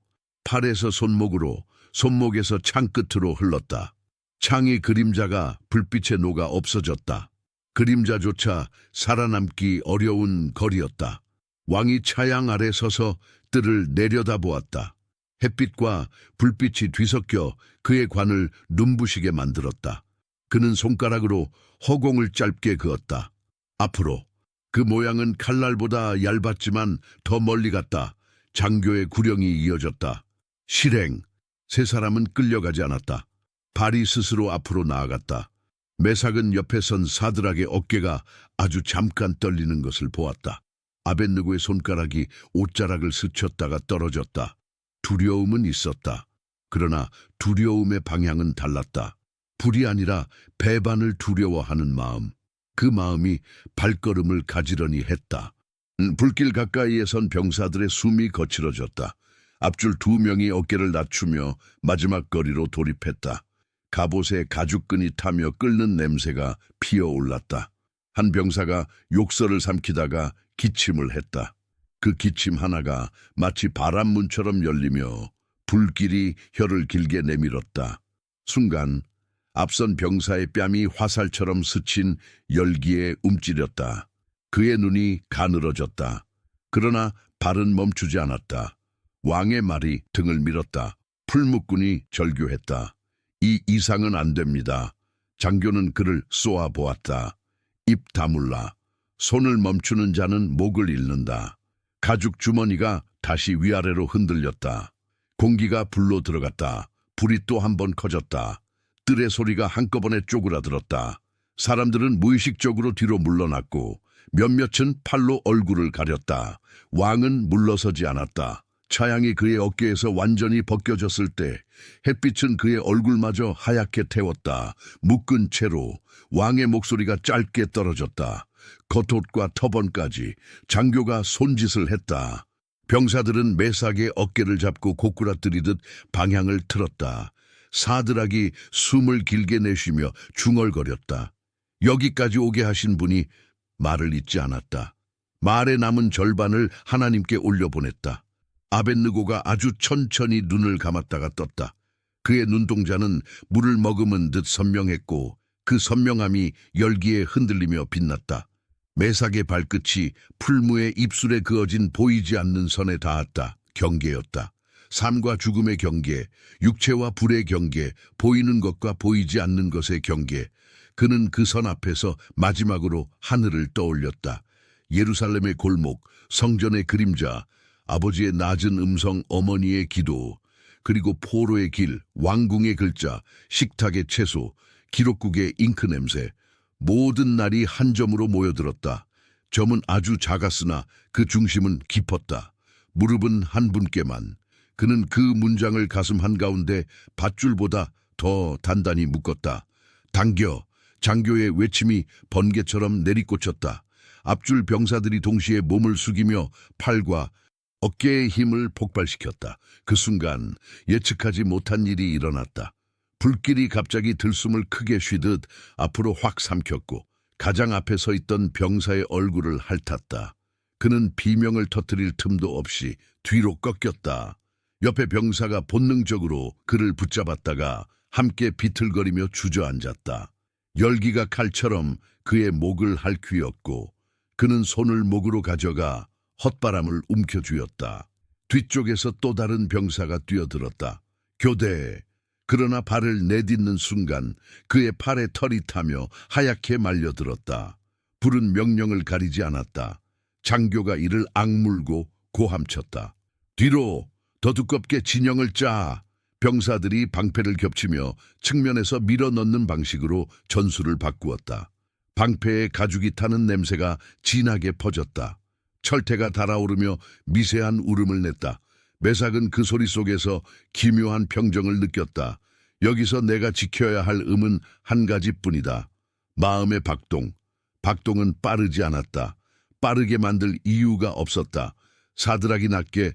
팔에서 손목으로, 손목에서 창끝으로 흘렀다. 창의 그림자가 불빛에 녹아 없어졌다. 그림자조차 살아남기 어려운 거리였다. 왕이 차양 아래 서서 뜰을 내려다보았다. 햇빛과 불빛이 뒤섞여 그의 관을 눈부시게 만들었다. 그는 손가락으로 허공을 짧게 그었다. 앞으로. 그 모양은 칼날보다 얇았지만 더 멀리 갔다. 장교의 구령이 이어졌다. 실행. 세 사람은 끌려가지 않았다. 발이 스스로 앞으로 나아갔다. 매삭은 옆에 선 사드락의 어깨가 아주 잠깐 떨리는 것을 보았다. 아벳느고의 손가락이 옷자락을 스쳤다가 떨어졌다. 두려움은 있었다. 그러나 두려움의 방향은 달랐다. 불이 아니라 배반을 두려워하는 마음. 그 마음이 발걸음을 가지런히 했다. 불길 가까이에 선 병사들의 숨이 거칠어졌다. 앞줄 두 명이 어깨를 낮추며 마지막 거리로 돌입했다. 갑옷에 가죽끈이 타며 끓는 냄새가 피어올랐다. 한 병사가 욕설을 삼키다가 기침을 했다. 그 기침 하나가 마치 바람문처럼 열리며 불길이 혀를 길게 내밀었다. 순간 앞선 병사의 뺨이 화살처럼 스친 열기에 움찔렸다. 그의 눈이 가늘어졌다. 그러나 발은 멈추지 않았다. 왕의 말이 등을 밀었다. 풀무꾼이 절규했다. 이 이상은 안 됩니다. 장교는 그를 쏘아보았다. 입 다물라. 손을 멈추는 자는 목을 잃는다. 가죽 주머니가 다시 위아래로 흔들렸다. 공기가 불로 들어갔다. 불이 또 한 번 커졌다. 뜰의 소리가 한꺼번에 쪼그라들었다. 사람들은 무의식적으로 뒤로 물러났고 몇몇은 팔로 얼굴을 가렸다. 왕은 물러서지 않았다. 차양이 그의 어깨에서 완전히 벗겨졌을 때 햇빛은 그의 얼굴마저 하얗게 태웠다. 묶은 채로 왕의 목소리가 짧게 떨어졌다. 겉옷과 터번까지 장교가 손짓을 했다. 병사들은 매삭의 어깨를 잡고 고꾸라뜨리듯 방향을 틀었다. 사드락이 숨을 길게 내쉬며 중얼거렸다. 여기까지 오게 하신 분이 말을 잇지 않았다. 말의 남은 절반을 하나님께 올려보냈다. 아벳느고가 아주 천천히 눈을 감았다가 떴다. 그의 눈동자는 물을 머금은 듯 선명했고 그 선명함이 열기에 흔들리며 빛났다. 매삭의 발끝이 풀무의 입술에 그어진 보이지 않는 선에 닿았다. 경계였다. 삶과 죽음의 경계, 육체와 불의 경계, 보이는 것과 보이지 않는 것의 경계. 그는 그 선 앞에서 마지막으로 하늘을 떠올렸다. 예루살렘의 골목, 성전의 그림자, 아버지의 낮은 음성, 어머니의 기도, 그리고 포로의 길, 왕궁의 글자, 식탁의 채소, 기록국의 잉크 냄새, 모든 날이 한 점으로 모여들었다. 점은 아주 작았으나 그 중심은 깊었다. 무릎은 한 분께만. 그는 그 문장을 가슴 한가운데 밧줄보다 더 단단히 묶었다. 당겨! 장교의 외침이 번개처럼 내리꽂혔다. 앞줄 병사들이 동시에 몸을 숙이며 팔과 어깨의 힘을 폭발시켰다. 그 순간 예측하지 못한 일이 일어났다. 불길이 갑자기 들숨을 크게 쉬듯 앞으로 확 삼켰고 가장 앞에 서 있던 병사의 얼굴을 핥았다. 그는 비명을 터뜨릴 틈도 없이 뒤로 꺾였다. 옆에 병사가 본능적으로 그를 붙잡았다가 함께 비틀거리며 주저앉았다. 열기가 칼처럼 그의 목을 핥휘었고 그는 손을 목으로 가져가 헛바람을 움켜쥐었다. 뒤쪽에서 또 다른 병사가 뛰어들었다. 교대! 그러나 발을 내딛는 순간 그의 팔에 털이 타며 하얗게 말려들었다. 불은 명령을 가리지 않았다. 장교가 이를 악물고 고함쳤다. 뒤로! 더 두껍게 진영을 짜. 병사들이 방패를 겹치며 측면에서 밀어넣는 방식으로 전술을 바꾸었다. 방패에 가죽이 타는 냄새가 진하게 퍼졌다. 철퇴가 달아오르며 미세한 울음을 냈다. 매삭은 그 소리 속에서 기묘한 평정을 느꼈다. 여기서 내가 지켜야 할 음은 한 가지뿐이다. 마음의 박동. 박동은 빠르지 않았다. 빠르게 만들 이유가 없었다. 사드락이 낮게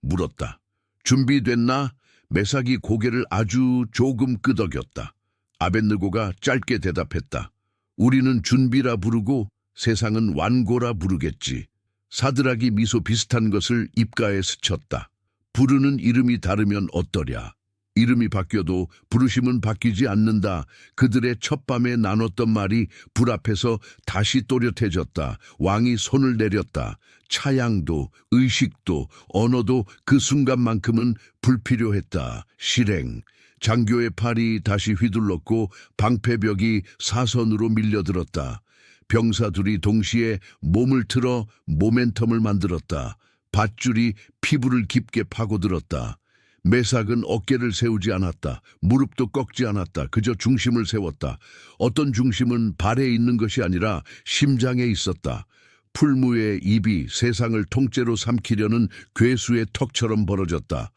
물었다. 준비됐나? 매삭이 고개를 아주 조금 끄덕였다. 아벳느고가 짧게 대답했다. 우리는 준비라 부르고 세상은 완고라 부르겠지. 사드락이 미소 비슷한 것을 입가에 스쳤다. 부르는 이름이 다르면 어떠랴. 이름이 바뀌어도 부르심은 바뀌지 않는다. 그들의 첫밤에 나눴던 말이 불 앞에서 다시 또렷해졌다. 왕이 손을 내렸다. 차양도 의식도 언어도 그 순간만큼은 불필요했다. 실행. 장교의 팔이 다시 휘둘렀고 방패벽이 사선으로 밀려들었다. 병사 둘이 동시에 몸을 틀어 모멘텀을 만들었다. 밧줄이 피부를 깊게 파고들었다. 매삭은 어깨를 세우지 않았다. 무릎도 꺾지 않았다. 그저 중심을 세웠다. 어떤 중심은 발에 있는 것이 아니라 심장에 있었다. 풀무의 입이 세상을 통째로 삼키려는 괴수의 턱처럼 벌어졌다.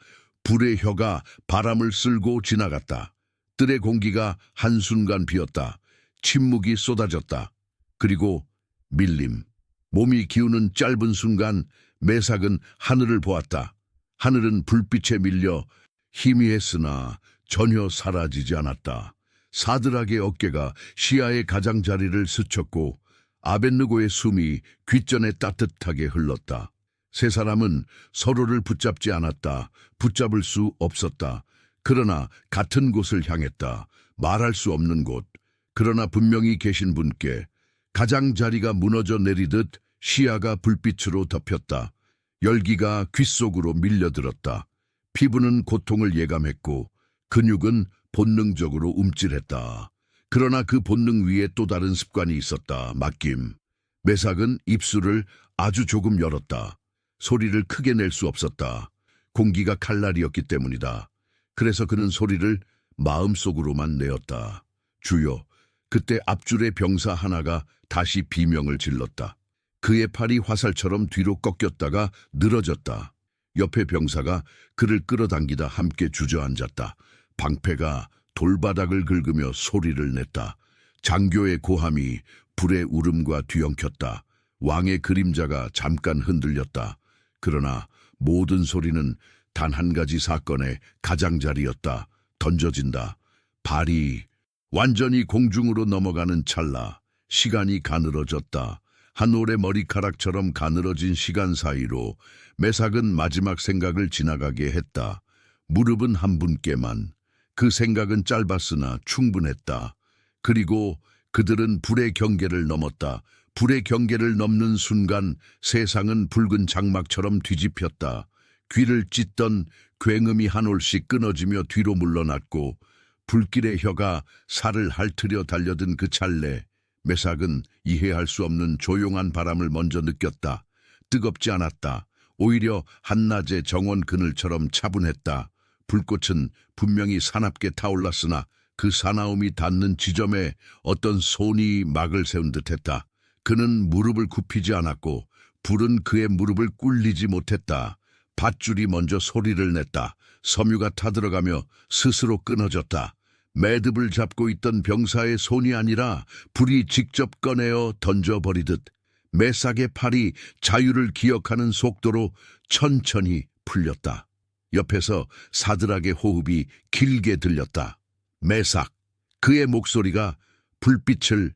불의 혀가 바람을 쓸고 지나갔다. 뜰의 공기가 한순간 비었다. 침묵이 쏟아졌다. 그리고 밀림. 몸이 기우는 짧은 순간 매삭은 하늘을 보았다. 하늘은 불빛에 밀려 희미했으나 전혀 사라지지 않았다. 사드락의 어깨가 시야의 가장자리를 스쳤고 아벳느고의 숨이 귓전에 따뜻하게 흘렀다. 세 사람은 서로를 붙잡지 않았다. 붙잡을 수 없었다. 그러나 같은 곳을 향했다. 말할 수 없는 곳. 그러나 분명히 계신 분께 가장자리가 무너져 내리듯 시야가 불빛으로 덮였다. 열기가 귓속으로 밀려들었다. 피부는 고통을 예감했고 근육은 본능적으로 움찔했다. 그러나 그 본능 위에 또 다른 습관이 있었다. 맡김. 매삭은 입술을 아주 조금 열었다. 소리를 크게 낼 수 없었다. 공기가 칼날이었기 때문이다. 그래서 그는 소리를 마음속으로만 내었다. 주여. 그때 앞줄의 병사 하나가 다시 비명을 질렀다. 그의 팔이 화살처럼 뒤로 꺾였다가 늘어졌다. 옆에 병사가 그를 끌어당기다 함께 주저앉았다. 방패가 돌바닥을 긁으며 소리를 냈다. 장교의 고함이 불의 울음과 뒤엉켰다. 왕의 그림자가 잠깐 흔들렸다. 그러나 모든 소리는 단 한 가지 사건의 가장자리였다. 던져진다. 발이 완전히 공중으로 넘어가는 찰나 시간이 가늘어졌다. 한 올의 머리카락처럼 가늘어진 시간 사이로 매삭은 마지막 생각을 지나가게 했다. 무릎은 한 분께만. 그 생각은 짧았으나 충분했다. 그리고 그들은 불의 경계를 넘었다. 불의 경계를 넘는 순간 세상은 붉은 장막처럼 뒤집혔다. 귀를 찢던 굉음이 한 올씩 끊어지며 뒤로 물러났고 불길의 혀가 살을 핥으려 달려든 그 찰내 매삭은 이해할 수 없는 조용한 바람을 먼저 느꼈다. 뜨겁지 않았다. 오히려 한낮의 정원 그늘처럼 차분했다. 불꽃은 분명히 사납게 타올랐으나 그 사나움이 닿는 지점에 어떤 손이 막을 세운 듯했다. 그는 무릎을 굽히지 않았고 불은 그의 무릎을 꿇리지 못했다. 밧줄이 먼저 소리를 냈다. 섬유가 타들어가며 스스로 끊어졌다. 매듭을 잡고 있던 병사의 손이 아니라 불이 직접 꺼내어 던져버리듯 매삭의 팔이 자유를 기억하는 속도로 천천히 풀렸다. 옆에서 사드락의 호흡이 길게 들렸다. 매삭, 그의 목소리가 불빛을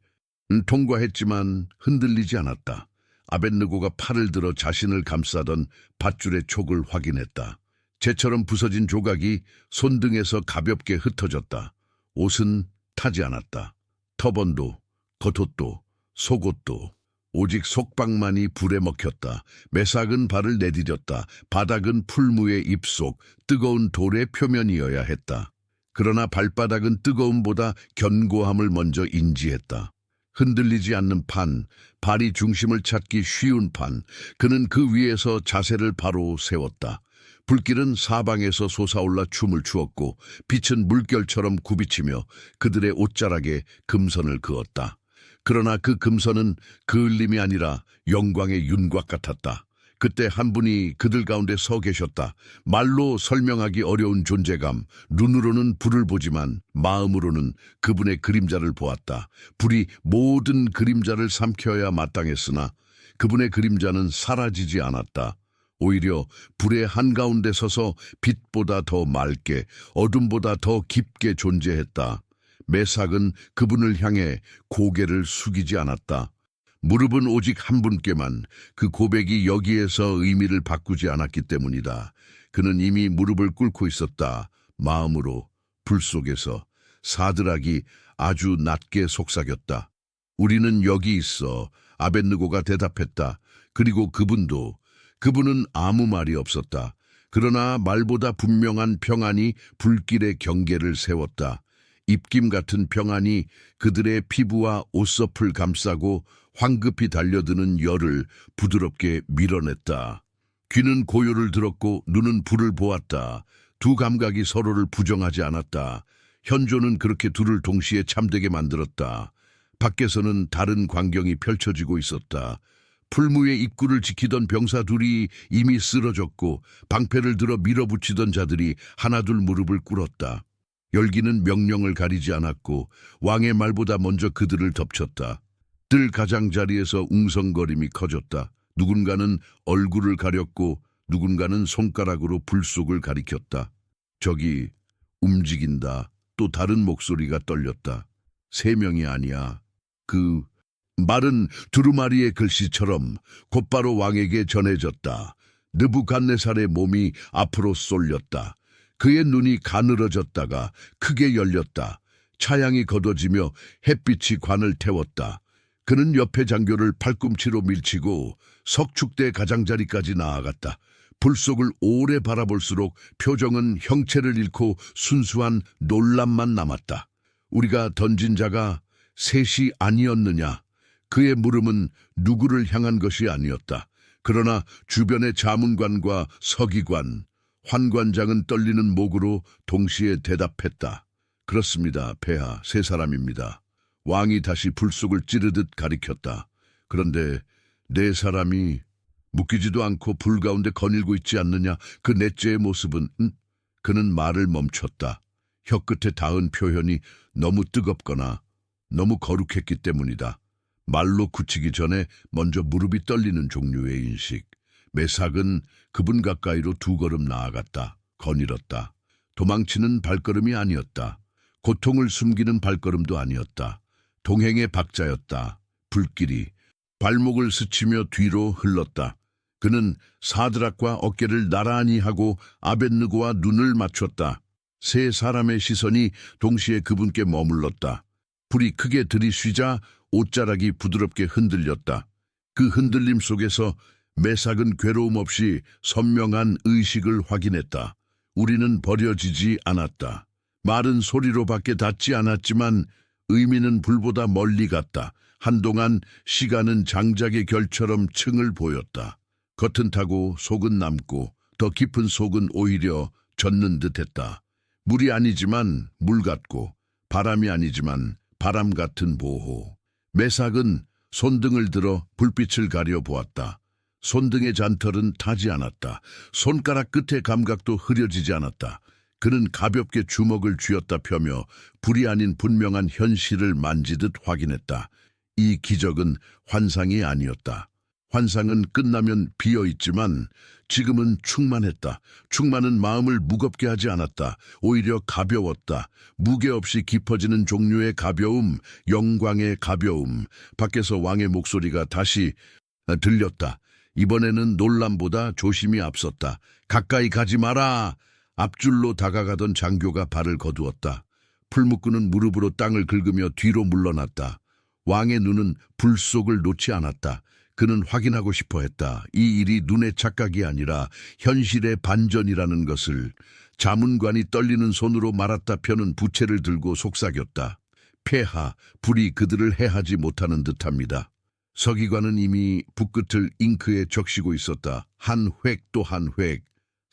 통과했지만 흔들리지 않았다. 아벳느고가 팔을 들어 자신을 감싸던 밧줄의 촉을 확인했다. 재처럼 부서진 조각이 손등에서 가볍게 흩어졌다. 옷은 타지 않았다. 터번도, 겉옷도, 속옷도. 오직 속박만이 불에 먹혔다. 매삭은 발을 내디뎠다. 바닥은 풀무의 입속, 뜨거운 돌의 표면이어야 했다. 그러나 발바닥은 뜨거움보다 견고함을 먼저 인지했다. 흔들리지 않는 판, 발이 중심을 찾기 쉬운 판. 그는 그 위에서 자세를 바로 세웠다. 불길은 사방에서 솟아올라 춤을 추었고 빛은 물결처럼 굽이치며 그들의 옷자락에 금선을 그었다. 그러나 그 금선은 그을림이 아니라 영광의 윤곽 같았다. 그때 한 분이 그들 가운데 서 계셨다. 말로 설명하기 어려운 존재감. 눈으로는 불을 보지만 마음으로는 그분의 그림자를 보았다. 불이 모든 그림자를 삼켜야 마땅했으나 그분의 그림자는 사라지지 않았다. 오히려 불의 한가운데 서서 빛보다 더 맑게, 어둠보다 더 깊게 존재했다. 메삭은 그분을 향해 고개를 숙이지 않았다. 무릎은 오직 한 분께만. 그 고백이 여기에서 의미를 바꾸지 않았기 때문이다. 그는 이미 무릎을 꿇고 있었다. 마음으로. 불 속에서 사드락이 아주 낮게 속삭였다. 우리는 여기 있어. 아벳느고가 대답했다. 그리고 그분은 아무 말이 없었다. 그러나 말보다 분명한 평안이 불길의 경계를 세웠다. 입김 같은 평안이 그들의 피부와 옷섭을 감싸고 황급히 달려드는 열을 부드럽게 밀어냈다. 귀는 고요를 들었고 눈은 불을 보았다. 두 감각이 서로를 부정하지 않았다. 현조는 그렇게 둘을 동시에 참되게 만들었다. 밖에서는 다른 광경이 펼쳐지고 있었다. 풀무의 입구를 지키던 병사 둘이 이미 쓰러졌고 방패를 들어 밀어붙이던 자들이 하나둘 무릎을 꿇었다. 열기는 명령을 가리지 않았고 왕의 말보다 먼저 그들을 덮쳤다. 뜰 가장자리에서 웅성거림이 커졌다. 누군가는 얼굴을 가렸고 누군가는 손가락으로 불 속을 가리켰다. 저기 움직인다. 또 다른 목소리가 떨렸다. 3명이 아니야. 그 말은 두루마리의 글씨처럼 곧바로 왕에게 전해졌다. 느부갓네살의 몸이 앞으로 쏠렸다. 그의 눈이 가늘어졌다가 크게 열렸다. 차양이 걷어지며 햇빛이 관을 태웠다. 그는 옆에 장교를 팔꿈치로 밀치고 석축대 가장자리까지 나아갔다. 불 속을 오래 바라볼수록 표정은 형체를 잃고 순수한 놀람만 남았다. 우리가 던진 자가 셋이 아니었느냐? 그의 물음은 누구를 향한 것이 아니었다. 그러나 주변의 자문관과 서기관, 환관장은 떨리는 목으로 동시에 대답했다. 그렇습니다, 폐하, 3사람입니다. 왕이 다시 불 속을 찌르듯 가리켰다. 그런데 4사람이 묶이지도 않고 불 가운데 거닐고 있지 않느냐? 그 넷째의 모습은? 그는 말을 멈췄다. 혀끝에 닿은 표현이 너무 뜨겁거나 너무 거룩했기 때문이다. 말로 굳히기 전에 먼저 무릎이 떨리는 종류의 인식. 메삭은 그분 가까이로 2걸음 나아갔다. 거닐었다. 도망치는 발걸음이 아니었다. 고통을 숨기는 발걸음도 아니었다. 동행의 박자였다. 불길이 발목을 스치며 뒤로 흘렀다. 그는 사드락과 어깨를 나란히 하고 아벳느고와 눈을 맞췄다. 3사람의 시선이 동시에 그분께 머물렀다. 불이 크게 들이쉬자 옷자락이 부드럽게 흔들렸다. 그 흔들림 속에서 메삭은 괴로움 없이 선명한 의식을 확인했다. 우리는 버려지지 않았다. 말은 소리로밖에 닿지 않았지만 의미는 불보다 멀리 갔다. 한동안 시간은 장작의 결처럼 층을 보였다. 겉은 타고 속은 남고 더 깊은 속은 오히려 젖는 듯했다. 물이 아니지만 물 같고 바람이 아니지만 바람 같은 보호. 메삭은 손등을 들어 불빛을 가려 보았다. 손등의 잔털은 타지 않았다. 손가락 끝의 감각도 흐려지지 않았다. 그는 가볍게 주먹을 쥐었다 펴며 불이 아닌 분명한 현실을 만지듯 확인했다. 이 기적은 환상이 아니었다. 환상은 끝나면 비어있지만 지금은 충만했다. 충만은 마음을 무겁게 하지 않았다. 오히려 가벼웠다. 무게 없이 깊어지는 종류의 가벼움, 영광의 가벼움. 밖에서 왕의 목소리가 다시 들렸다. 이번에는 놀람보다 조심이 앞섰다. 가까이 가지 마라! 앞줄로 다가가던 장교가 발을 거두었다. 풀묶고는 무릎으로 땅을 긁으며 뒤로 물러났다. 왕의 눈은 불 속을 놓지 않았다. 그는 확인하고 싶어 했다. 이 일이 눈의 착각이 아니라 현실의 반전이라는 것을. 자문관이 떨리는 손으로 말았다 펴는 부채를 들고 속삭였다. 폐하, 불이 그들을 해하지 못하는 듯합니다. 서기관은 이미 붓끝을 잉크에 적시고 있었다. 한 획 또 한 획.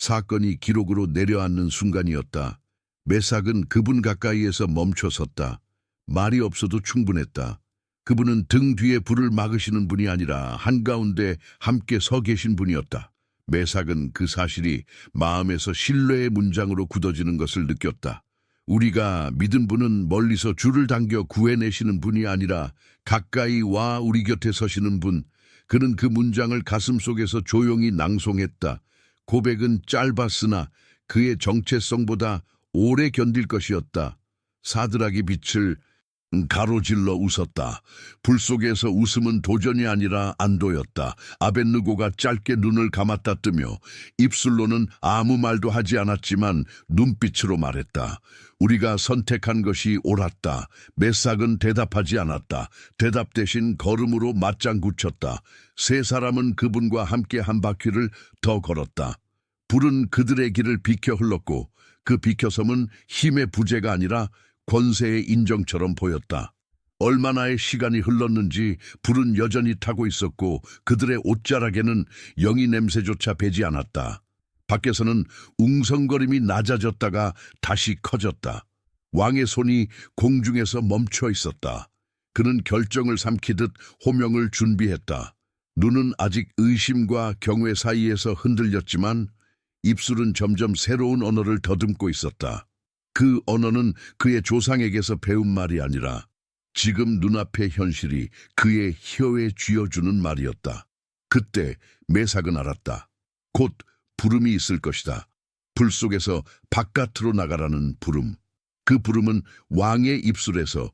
사건이 기록으로 내려앉는 순간이었다. 메삭은 그분 가까이에서 멈춰섰다. 말이 없어도 충분했다. 그분은 등 뒤에 불을 막으시는 분이 아니라 한가운데 함께 서 계신 분이었다. 메삭은 그 사실이 마음에서 신뢰의 문장으로 굳어지는 것을 느꼈다. 우리가 믿은 분은 멀리서 줄을 당겨 구해내시는 분이 아니라 가까이 와 우리 곁에 서시는 분. 그는 그 문장을 가슴속에서 조용히 낭송했다. 고백은 짧았으나 그의 정체성보다 오래 견딜 것이었다. 사드락이 빛을 가로질러 웃었다. 불 속에서 웃음은 도전이 아니라 안도였다. 아벳느고가 짧게 눈을 감았다 뜨며 입술로는 아무 말도 하지 않았지만 눈빛으로 말했다. 우리가 선택한 것이 옳았다. 메삭은 대답하지 않았다. 대답 대신 걸음으로 맞장 굳혔다. 세 사람은 그분과 함께 한 바퀴를 더 걸었다. 불은 그들의 길을 비켜 흘렀고 그 비켜섬은 힘의 부재가 아니라 권세의 인정처럼 보였다. 얼마나의 시간이 흘렀는지 불은 여전히 타고 있었고 그들의 옷자락에는 영이 냄새조차 배지 않았다. 밖에서는 웅성거림이 낮아졌다가 다시 커졌다. 왕의 손이 공중에서 멈춰 있었다. 그는 결정을 삼키듯 호명을 준비했다. 눈은 아직 의심과 경외 사이에서 흔들렸지만 입술은 점점 새로운 언어를 더듬고 있었다. 그 언어는 그의 조상에게서 배운 말이 아니라 지금 눈앞의 현실이 그의 혀에 쥐어주는 말이었다. 그때 메삭은 알았다. 곧 부름이 있을 것이다. 불 속에서 바깥으로 나가라는 부름. 그 부름은 왕의 입술에서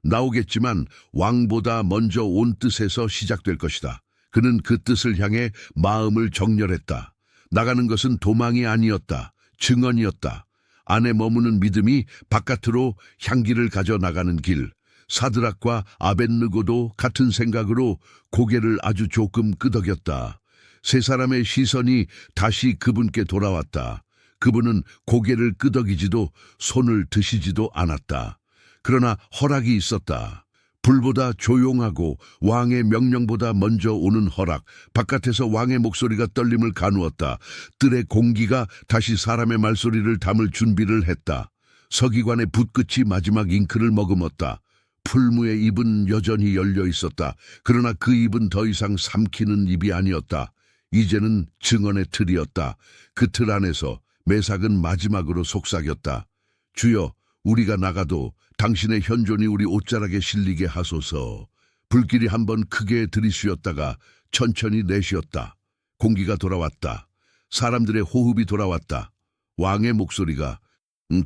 나오겠지만 왕보다 먼저 온 뜻에서 시작될 것이다. 그는 그 뜻을 향해 마음을 정렬했다. 나가는 것은 도망이 아니었다. 증언이었다. 안에 머무는 믿음이 바깥으로 향기를 가져 나가는 길. 사드락과 아벳느고도 같은 생각으로 고개를 아주 조금 끄덕였다. 세 사람의 시선이 다시 그분께 돌아왔다. 그분은 고개를 끄덕이지도 손을 드시지도 않았다. 그러나 허락이 있었다. 불보다 조용하고 왕의 명령보다 먼저 오는 허락. 바깥에서 왕의 목소리가 떨림을 가누었다. 뜰의 공기가 다시 사람의 말소리를 담을 준비를 했다. 서기관의 붓끝이 마지막 잉크를 머금었다. 풀무의 입은 여전히 열려 있었다. 그러나 그 입은 더 이상 삼키는 입이 아니었다. 이제는 증언의 틀이었다. 그 틀 안에서 메삭은 마지막으로 속삭였다. 주여, 우리가 나가도 당신의 현존이 우리 옷자락에 실리게 하소서. 불길이 한번 크게 들이쉬었다가 천천히 내쉬었다. 공기가 돌아왔다. 사람들의 호흡이 돌아왔다. 왕의 목소리가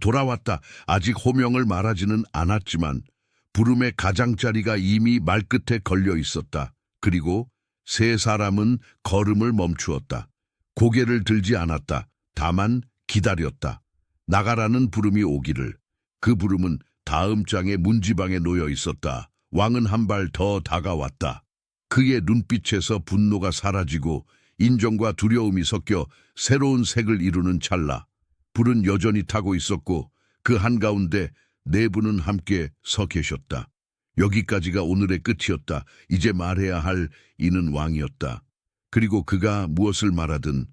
돌아왔다. 아직 호명을 말하지는 않았지만 부름의 가장자리가 이미 말끝에 걸려 있었다. 그리고 세 사람은 걸음을 멈추었다. 고개를 들지 않았다. 다만 기다렸다. 나가라는 부름이 오기를. 그 부름은 다음 장의 문지방에 놓여 있었다. 왕은 한 발 더 다가왔다. 그의 눈빛에서 분노가 사라지고 인정과 두려움이 섞여 새로운 색을 이루는 찰나. 불은 여전히 타고 있었고 그 한가운데 네 분은 함께 서 계셨다. 여기까지가 오늘의 끝이었다. 이제 말해야 할 이는 왕이었다. 그리고 그가 무엇을 말하든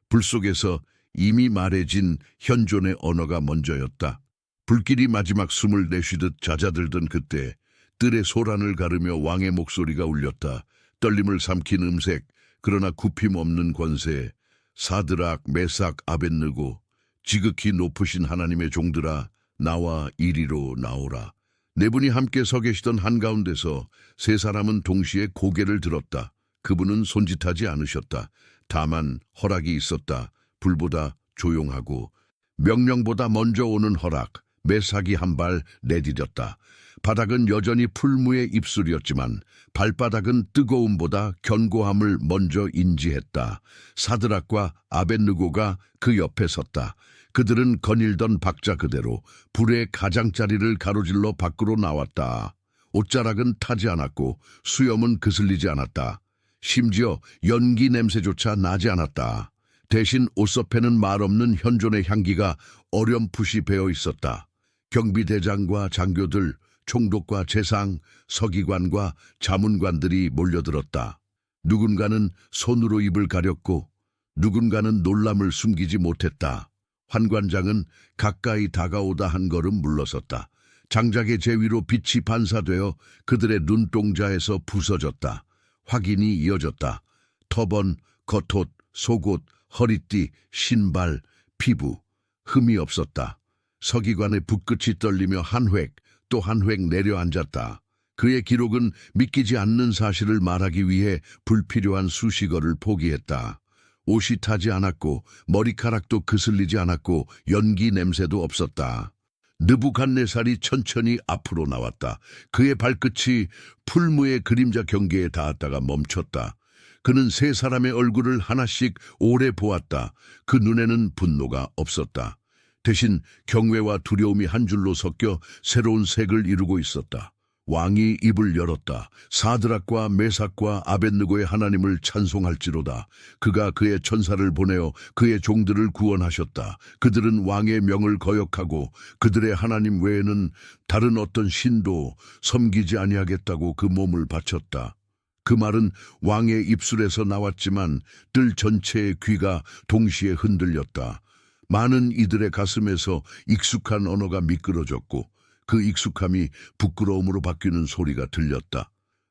불 속에서 이미 말해진 현존의 언어가 먼저였다. 불길이 마지막 숨을 내쉬듯 잦아들던 그때 뜰의 소란을 가르며 왕의 목소리가 울렸다. 떨림을 삼킨 음색, 그러나 굽힘 없는 권세. 사드락, 메삭, 아벳느고, 지극히 높으신 하나님의 종들아, 나와 이리로 나오라. 네 분이 함께 서 계시던 한가운데서 세 사람은 동시에 고개를 들었다. 그분은 손짓하지 않으셨다. 다만 허락이 있었다. 불보다 조용하고 명령보다 먼저 오는 허락. 메삭이 한 발 내디뎠다. 바닥은 여전히 풀무의 입술이었지만 발바닥은 뜨거움보다 견고함을 먼저 인지했다. 사드락과 아벳느고가 그 옆에 섰다. 그들은 거닐던 박자 그대로 불의 가장자리를 가로질러 밖으로 나왔다. 옷자락은 타지 않았고 수염은 그슬리지 않았다. 심지어 연기 냄새조차 나지 않았다. 대신 옷섭에는 말없는 현존의 향기가 어렴풋이 배어 있었다. 경비대장과 장교들, 총독과 재상, 서기관과 자문관들이 몰려들었다. 누군가는 손으로 입을 가렸고 누군가는 놀람을 숨기지 못했다. 환관장은 가까이 다가오다 한 걸음 물러섰다. 장작의 제위로 빛이 반사되어 그들의 눈동자에서 부서졌다. 확인이 이어졌다. 터번, 겉옷, 속옷, 허리띠, 신발, 피부. 흠이 없었다. 서기관의 붓끝이 떨리며 한 획, 또 한 획 내려앉았다. 그의 기록은 믿기지 않는 사실을 말하기 위해 불필요한 수식어를 포기했다. 옷이 타지 않았고 머리카락도 그슬리지 않았고 연기 냄새도 없었다. 느부갓네살이 천천히 앞으로 나왔다. 그의 발끝이 풀무의 그림자 경계에 닿았다가 멈췄다. 그는 세 사람의 얼굴을 하나씩 오래 보았다. 그 눈에는 분노가 없었다. 대신 경외와 두려움이 한 줄로 섞여 새로운 색을 이루고 있었다. 왕이 입을 열었다. 사드락과 메삭과 아벳느고의 하나님을 찬송할지로다. 그가 그의 천사를 보내어 그의 종들을 구원하셨다. 그들은 왕의 명을 거역하고 그들의 하나님 외에는 다른 어떤 신도 섬기지 아니하겠다고 그 몸을 바쳤다. 그 말은 왕의 입술에서 나왔지만 뜰 전체의 귀가 동시에 흔들렸다. 많은 이들의 가슴에서 익숙한 언어가 미끄러졌고 그 익숙함이 부끄러움으로 바뀌는 소리가 들렸다.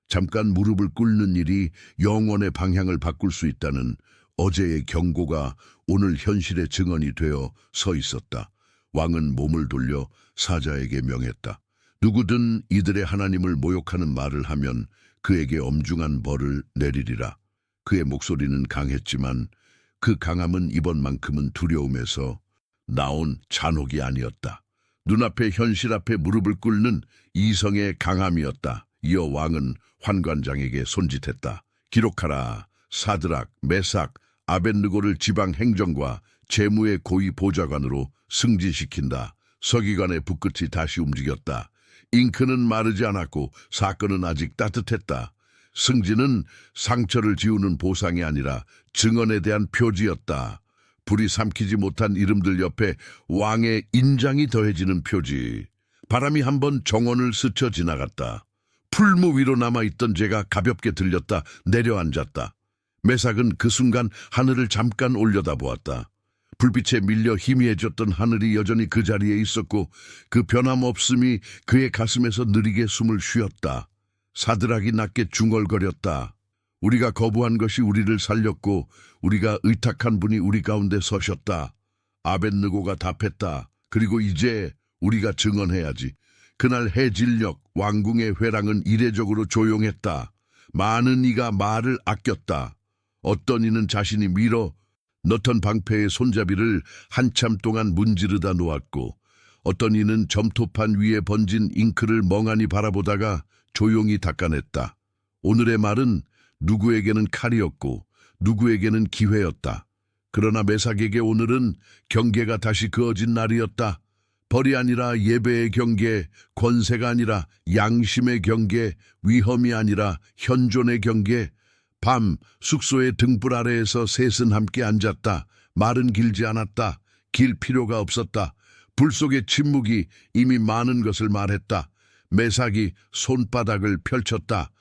잠깐 무릎을 꿇는 일이 영혼의 방향을 바꿀 수 있다는 어제의 경고가 오늘 현실의 증언이 되어 서 있었다. 왕은 몸을 돌려 사자에게 명했다. 누구든 이들의 하나님을 모욕하는 말을 하면 그에게 엄중한 벌을 내리리라. 그의 목소리는 강했지만 그 강함은 이번만큼은 두려움에서 나온 잔혹이 아니었다. 눈앞의 현실 앞에 무릎을 꿇는 이성의 강함이었다. 이어 왕은 환관장에게 손짓했다. 기록하라. 사드락, 메삭, 아벳느고를 지방 행정과 재무의 고위 보좌관으로 승진시킨다. 서기관의 붓끝이 다시 움직였다. 잉크는 마르지 않았고 사건은 아직 따뜻했다. 승진은 상처를 지우는 보상이 아니라 증언에 대한 표지였다. 불이 삼키지 못한 이름들 옆에 왕의 인장이 더해지는 표지. 바람이 한번 정원을 스쳐 지나갔다. 풀무 위로 남아있던 재가 가볍게 들렸다. 내려앉았다. 메삭은 그 순간 하늘을 잠깐 올려다보았다. 불빛에 밀려 희미해졌던 하늘이 여전히 그 자리에 있었고 그 변함없음이 그의 가슴에서 느리게 숨을 쉬었다. 사드락이 낮게 중얼거렸다. 우리가 거부한 것이 우리를 살렸고 우리가 의탁한 분이 우리 가운데 서셨다. 아벳느고가 답했다. 그리고 이제 우리가 증언해야지. 그날 해질녘 왕궁의 회랑은 이례적으로 조용했다. 많은 이가 말을 아꼈다. 어떤 이는 자신이 밀어 넣던 방패의 손잡이를 한참 동안 문지르다 놓았고 어떤 이는 점토판 위에 번진 잉크를 멍하니 바라보다가 조용히 닦아냈다. 오늘의 말은 누구에게는 칼이었고 누구에게는 기회였다. 그러나 메삭에게 오늘은 경계가 다시 그어진 날이었다. 벌이 아니라 예배의 경계, 권세가 아니라 양심의 경계, 위험이 아니라 현존의 경계. 밤 숙소의 등불 아래에서 셋은 함께 앉았다. 말은 길지 않았다. 길 필요가 없었다. 불 속의 침묵이 이미 많은 것을 말했다. 메삭이 손바닥을 펼쳤다.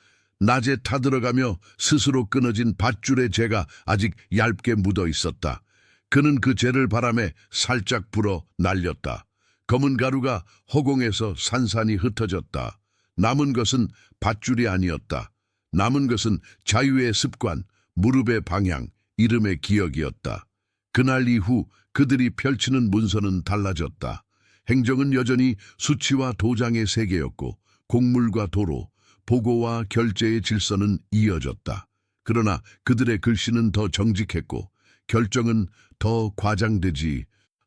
낮에 타들어가며 스스로 끊어진 밧줄의 재가 아직 얇게 묻어 있었다. 그는 그 재를 바람에 살짝 불어 날렸다. 검은 가루가 허공에서 산산이 흩어졌다. 남은 것은 밧줄이 아니었다. 남은 것은 자유의 습관, 무릎의 방향, 이름의 기억이었다. 그날 이후 그들이 펼치는 문서는 달라졌다. 행정은 여전히 수치와 도장의 세계였고 곡물과 도로, 보고와 결제의 질서는 이어졌다. 그러나 그들의 글씨는 더 정직했고 결정은 더 과장되지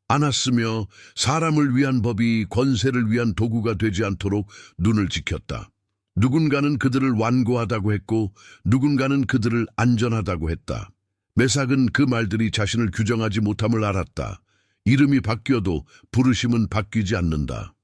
않았으며 사람을 위한 법이 권세를 위한 도구가 되지 않도록 눈을 지켰다. 누군가는 그들을 완고하다고 했고 누군가는 그들을 안전하다고 했다. 메삭은 그 말들이 자신을 규정하지 못함을 알았다. 이름이 바뀌어도 부르심은 바뀌지 않는다.